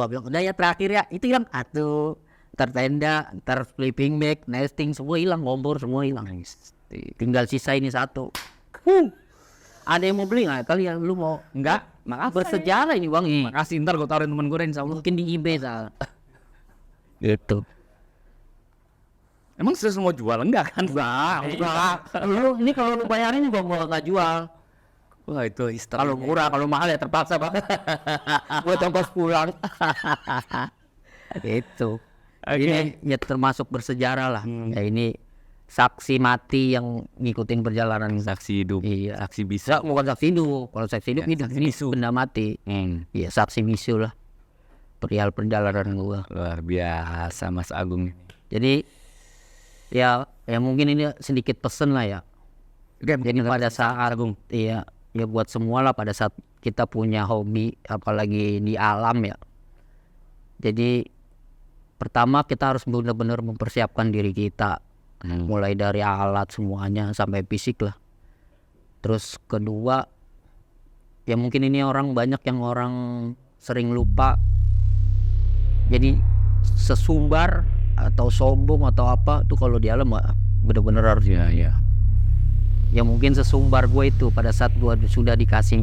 bilang udah ya terakhir ya, itu hilang. Ntar tenda, ntar sleeping bag, nesting semua hilang, kompor semua hilang. Tinggal sisa ini satu. Ada yang mau beli nggak kali ya? Lu mau? Enggak. Makasih. Bersejarah ini bang. Makasih, ntar gue taruhin temen gue deh, insyaallah. Mungkin di eBay sal. Gitu. Emang serius mau jual? Enggak kan? Enggak. Lu ini kalau lu bayarin juga gua nggak jual. Wah itu histori. Kalau murah, kalau mahal ya terpaksa bang. Buat ongkos pulang. Gitu. Ini ya termasuk bersejarah lah. Ya ini saksi mati yang ngikutin perjalanan. Saksi hidup. Iya. Saksi bisa. Bukan saksi hidup. Kalau saksi hidup Ya, ini benda mati. Iya, saksi bisu lah. Perihal perjalanan gua. Luar biasa Mas Agung. Jadi ya mungkin ini sedikit pesen lah ya. Jadi pada saat ya buat semua lah, pada saat kita punya hobi apalagi di alam ya. Jadi pertama kita harus benar-benar mempersiapkan diri kita. Mulai dari alat semuanya sampai fisik lah. Terus kedua ya mungkin ini banyak yang orang sering lupa. Jadi sesumbar atau sombong atau apa tuh kalau di alam bener-bener harus ya mungkin sesumbar gue itu pada saat gue sudah dikasih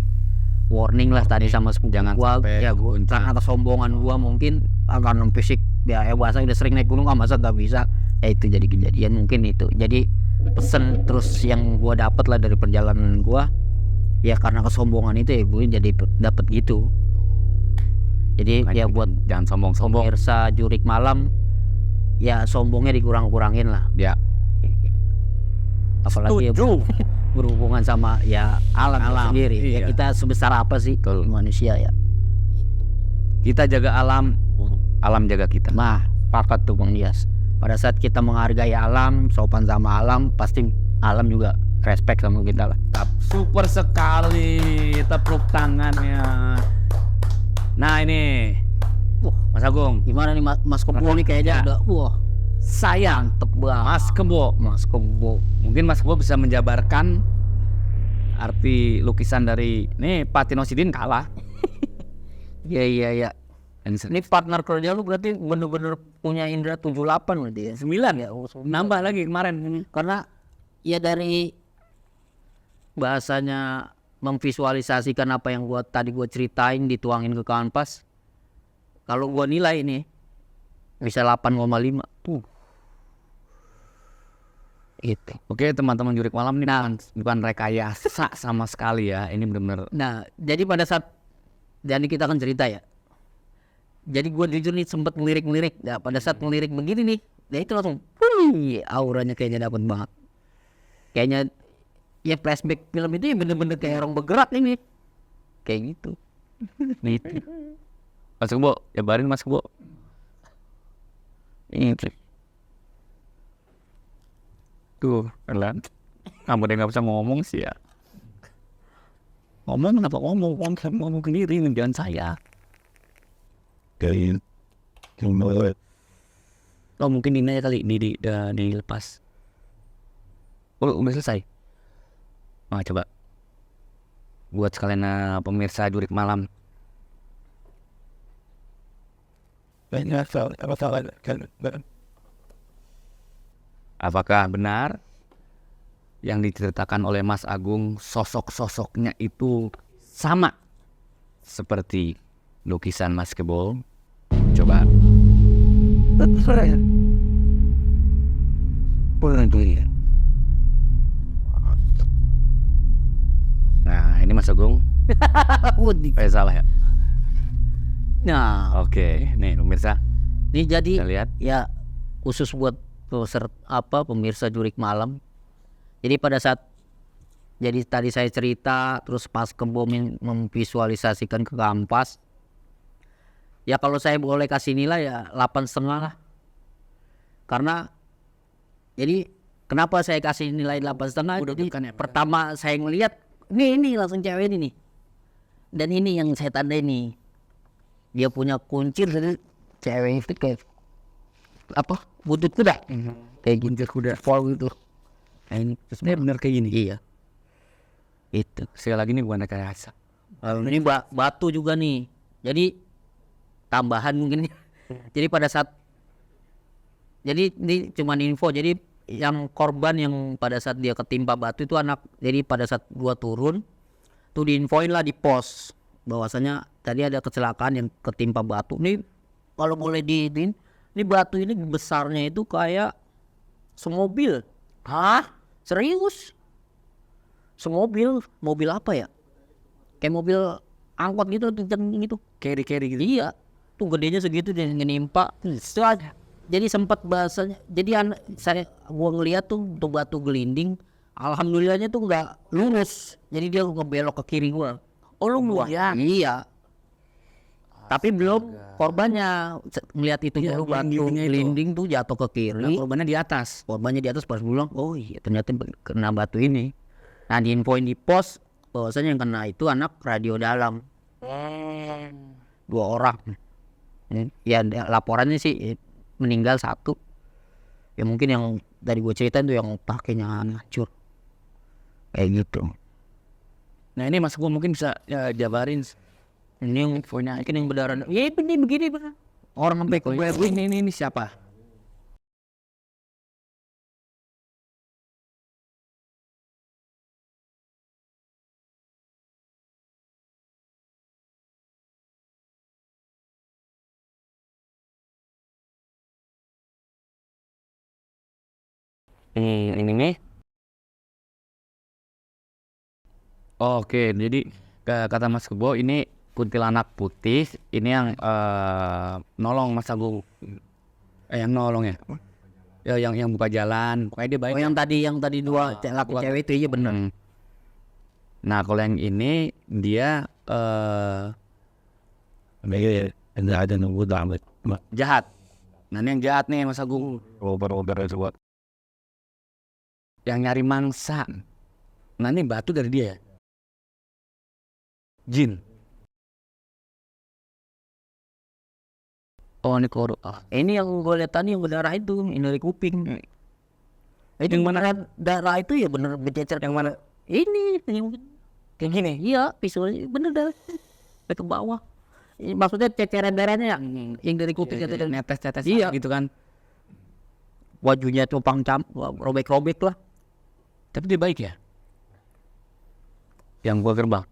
warning lah tadi sama jangan gua, sampai ya gue karena kesombongan gue mungkin akan fisik ya bahasa udah sering naik gunung masa gak bisa ya, itu jadi kejadian mungkin itu. Jadi pesen terus yang gue dapet lah dari perjalanan gue, ya karena kesombongan itu ya gue jadi dapet gitu. Jadi ya buat jangan sombong-sombong pemirsa Jurik Malam, ya sombongnya dikurang-kurangin lah. ya. Apalagi ya berhubungan sama ya alam sendiri. iya. Ya kita sebesar apa sih Betul. manusia ya. Kita jaga alam, alam jaga kita. Nah, sepakat tuh Bang Dias. Pada saat kita menghargai alam, sopan sama alam, pasti alam juga respect sama kita lah. Super sekali, tepuk tangannya. Nah ini Mas Agung, Gimana nih Mas Kebo nih kayaknya udah sayang mantep banget. Mas Kebo. Mas Kebo. Mungkin Mas Kebo bisa menjabarkan arti lukisan dari nih Pak Tinosidin kalah. Iya. Ini partner kerja lu berarti bener-bener punya indra 78 berarti ya. 9 Ya, nambah lagi kemarin. karena ya dari bahasanya memvisualisasikan apa yang tadi gua ceritain dituangin ke kanvas. Kalau gua nilai ini bisa 8,5. Gitu. Oke teman-teman Jurik Malam nih bukan rekayasa sama sekali ya. Ini benar-benar Nah, jadi pada saat jadi kita akan cerita ya. Jadi gua jujur nih sempet ngelirik-ngelirik. Nah, pada saat ngelirik begini nih, ya itu langsung, auranya kayaknya dapat banget. Kayaknya ya flashback film itu ya bener-bener kayak orang bergerak ini. Kayak gitu. Gitu. Mas Kebo, jabarin Mas Kebo. Ini Tuh, pelan. Kamu udah nggak bisa ngomong sih ya. Ngomong kenapa ngomong sendiri jangan saya. Getting to know it. Oh mungkin ini aja kali dilepas. Oh udah selesai. Nah coba buat sekalian pemirsa Jurik Malam. Apakah benar yang diceritakan oleh Mas Agung sosok-sosoknya itu sama seperti lukisan Mas Kebo? Coba. Nah ini Mas Agung. Salah ya. Nah, Oke, nih pemirsa ini jadi kita lihat. ya khusus buat pemirsa Jurik Malam. Jadi pada saat jadi tadi saya cerita terus pas Kebo memvisualisasikan ke kanvas. Ya kalau saya boleh kasih nilai ya 8,5 lah. Karena jadi kenapa saya kasih nilai 8,5? Jadi pertama saya ngelihat ini langsung cewek ini nih. Dan ini yang saya tanda ini. Dia punya kuncir dari cewek itu kayak apa? Butut kuda. Kayak kuncir kuda. Fall gitu. Nah, ini Ini bener kayak gini. iya. Itu. Sekali lagi nih bukan rekayasa. Ini batu juga nih. Jadi tambahan mungkin. Jadi pada saat jadi ini cuman info. Jadi yang korban yang pada saat dia ketimpa batu itu anak. Jadi pada saat gua turun tuh diinfoin lah di pos bahwasanya tadi ada kecelakaan yang ketimpa batu. Nih kalau boleh ini batu ini besarnya itu kayak semobil. Hah? Serius? Semobil? Mobil apa ya? Kayak mobil angkot gitu, gitu. Carry gitu. Iya, tuh gedenya segitu dan ngenimpa. Jadi sempat bahasanya. Jadi gua ngeliat tuh batu gelinding. Alhamdulillahnya tuh nggak lurus. Jadi dia ngebelok ke kiri gua. Oh lu ya? Iya. Tapi belum korbannya melihat itu Iya, dulu batu gelindingnya itu. gelinding tuh jatuh ke kiri. Korbannya di atas. Korbannya di atas pas bilang, oh iya ternyata kena batu ini. Nah diinfoin di pos bahwasanya yang kena itu anak radio dalam. 2 orang. Ya laporannya sih meninggal 1. Ya mungkin yang dari gue ceritain tuh yang pakainya hancur. Kayak gitu. Nah ini Mas Gua mungkin bisa jabarin. Ini yang infonya kan yang berdarah. Ya ini begini benar. Orang sampai ke Ini siapa? Ini nih Oke, jadi kata Mas Kebo ini kuntilanak putih, ini yang nolong Mas Agung. Yang nolong ya? Ya yang buka jalan, pokoknya dia baik. Oh yang tadi dua laki cewek itu iya bener. Nah kalau yang ini dia Maybe ada nunggu dapat. jahat. Nah ini yang jahat nih Mas Agung, Over itu buat. yang nyari mangsa. Nah ini batu dari dia ya? Jin. Oh ini korup. Ini yang gue lihat tadi yang berdarah itu, ini dari kuping. Itu yang mana darah itu ya bener bercecer. Yang mana? Ini yang kayak gini. Iya, visualnya bener darah. Sampai ke bawah. Maksudnya ceceran darahnya yang dari kuping itu Netes-netes iya. gitu kan. Wajunya cupang robek-robek lah. Tapi dia baik ya? Yang gua gerbang.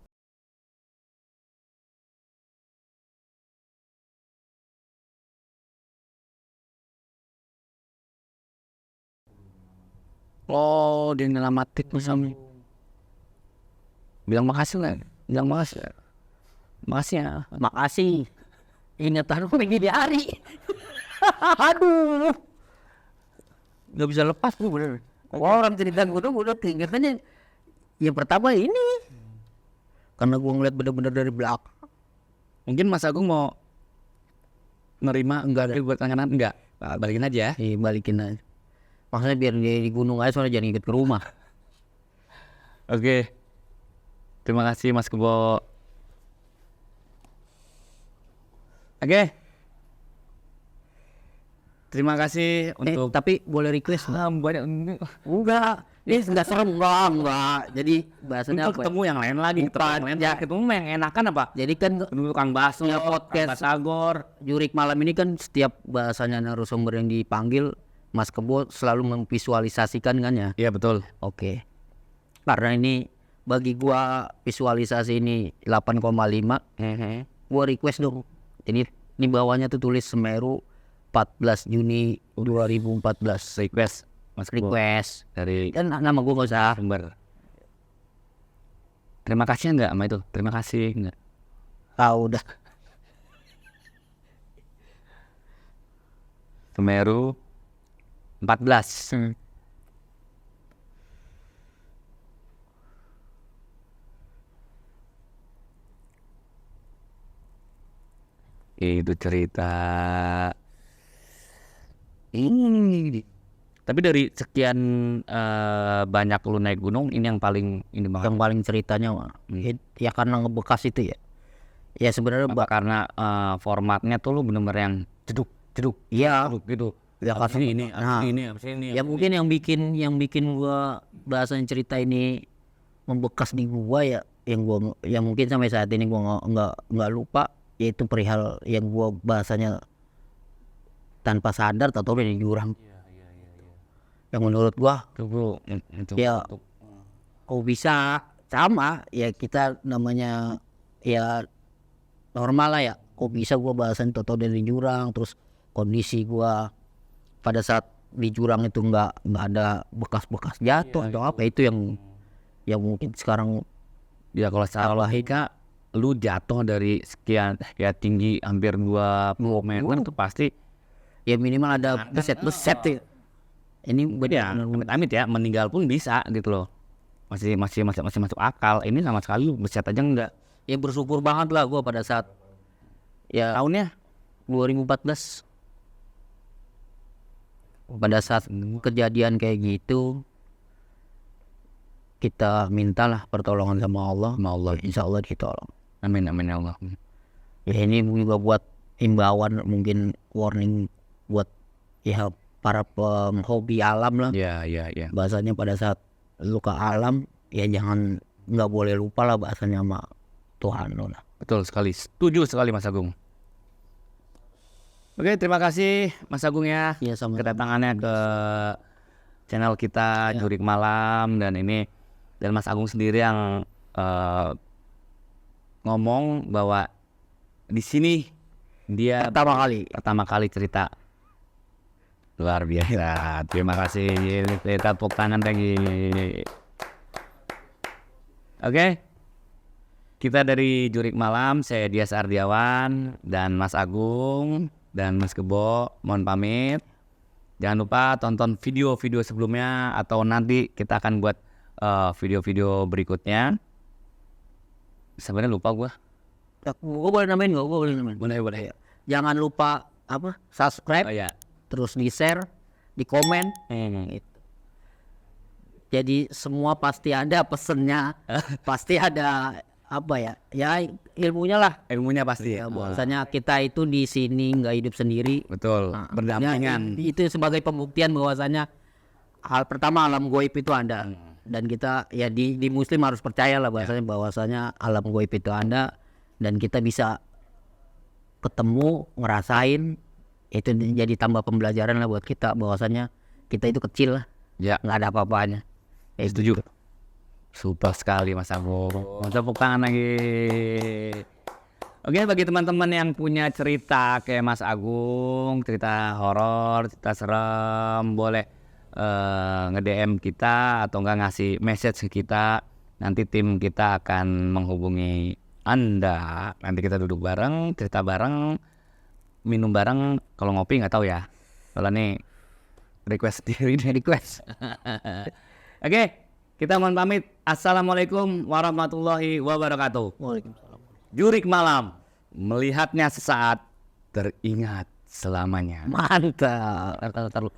Oh, dia nyelamatin sama. Bilang makasih lah. Bilang makasih. Makasih ya. Makasih. Ingatan lagi di hari. Aduh. Gak bisa lepas gue bener. Orang cerita gue udah keingetannya. Yang pertama ini. Karena gue ngeliat bener-bener dari belakang. Mungkin Mas Agung mau nerima enggak buat kangenan enggak? Balikin aja. Balikin aja. Maksudnya biar dia di gunung aja soalnya jangan ikut ke rumah. Oke. Terima kasih Mas Kebo. Oke. Terima kasih untuk Tapi boleh request banyak. enggak. Ini enggak serem enggak. Jadi bahasanya Untuk apa? ketemu yang lain lagi, ketemu yang lain. Ya. Ketemu yang enakan apa? Jadi kan Dulu Kang Baso, Ya, Kang podcast. Basagor. Jurik malam ini kan setiap bahasanya narasumber yang dipanggil Mas Kebo selalu memvisualisasikan kan ya. Iya betul. Oke. Karena ini bagi gua visualisasi ini 8,5. Gua request dong. Ini bawahnya tuh tulis Semeru 14 Juni 2014. Request Mas Kebo Request. dari Dan nama gua nggak usah. sumber. Terima kasih enggak sama itu? Terima kasih enggak? Udah. Semeru 14. Itu cerita ini. Tapi dari sekian banyak lu naik gunung, ini yang paling ini banget. Yang paling ceritanya ya karena ngebekas itu ya. Ya sebenarnya Apa karena formatnya tuh lu bener-bener yang jeduk iya. gitu. Ya Abis karena ini, nah, abis ini. ya mungkin yang bikin gua bahasanya cerita ini membekas di gua ya yang mungkin sampai saat ini gua nggak lupa, yaitu perihal yang gua bahasanya tanpa sadar atau dari jurang. Yang menurut gua Itu. ya kok bisa sama ya, kita namanya ya normal lah ya, kok bisa gua bahasan toto dari jurang, terus kondisi gua pada saat di jurang itu nggak ada bekas-bekas jatuh atau apa, itu yang mungkin sekarang Ya kalau secara logika lu jatuh dari sekian ya tinggi hampir 20 meter tuh pasti ya minimal ada beset ya. Ini ya amit-amit ya meninggal pun bisa gitu loh. Masih masuk akal. Ini sama sekali lu beset aja enggak. Ya bersyukur banget lah gua pada saat ya Tahunnya 2014 pada saat kejadian kayak gitu kita mintalah pertolongan sama Allah. Insya Allah ditolong. Amin ya Allah. Ya ini juga buat himbauan, mungkin warning buat ya para penghobi alam lah. Ya. Bahasanya pada saat lu ke alam ya jangan, nggak boleh lupa lah bahasanya sama Tuhan lo lah. Betul sekali. Setuju sekali Mas Agung. Oke, terima kasih Mas Agung ya. Iya sama. Kedatangannya ke channel kita Jurik Malam dan Mas Agung sendiri yang ngomong bahwa di sini dia pertama kali cerita. Luar biasa. Terima kasih. Kita tepuk tangan lagi. Oke. Kita dari Jurik Malam, saya Dias Ardiawan dan Mas Agung dan Mas Kebo, mohon pamit. Jangan lupa tonton video-video sebelumnya atau nanti kita akan buat video-video berikutnya. Sebenarnya lupa gua. Gue boleh namain nggak? Gue boleh namain. Boleh. Jangan lupa subscribe, Oh ya. terus di share, di komen. Gitu. Jadi semua pasti ada pesennya, pasti ada ilmunya lah. Ilmunya pasti. Ya, bahwasanya kita itu di sini nggak hidup sendiri. Betul. Nah, Berdampingan. itu sebagai pembuktian bahwasanya hal pertama alam goib itu ada. Dan kita ya di Muslim harus percaya lah bahwasanya alam goib itu ada dan kita bisa ketemu, ngerasain, itu jadi tambah pembelajaran lah buat kita bahwasanya kita itu kecil lah, Ya. nggak ada apa-apanya. Setuju. Super sekali Mas Agung. Tepuk tangan lagi. Oke, bagi teman-teman yang punya cerita kayak Mas Agung, cerita horor, cerita serem, boleh nge-DM kita atau enggak ngasih message ke kita. Nanti tim kita akan menghubungi Anda. Nanti kita duduk bareng, cerita bareng, minum bareng. Kalau ngopi nggak tahu ya. Kalau nih request Oke, kita mohon pamit. Assalamualaikum warahmatullahi wabarakatuh. Waalaikumsalam. Jurik Malam, melihatnya sesaat, teringat selamanya. Mantap. Taruh.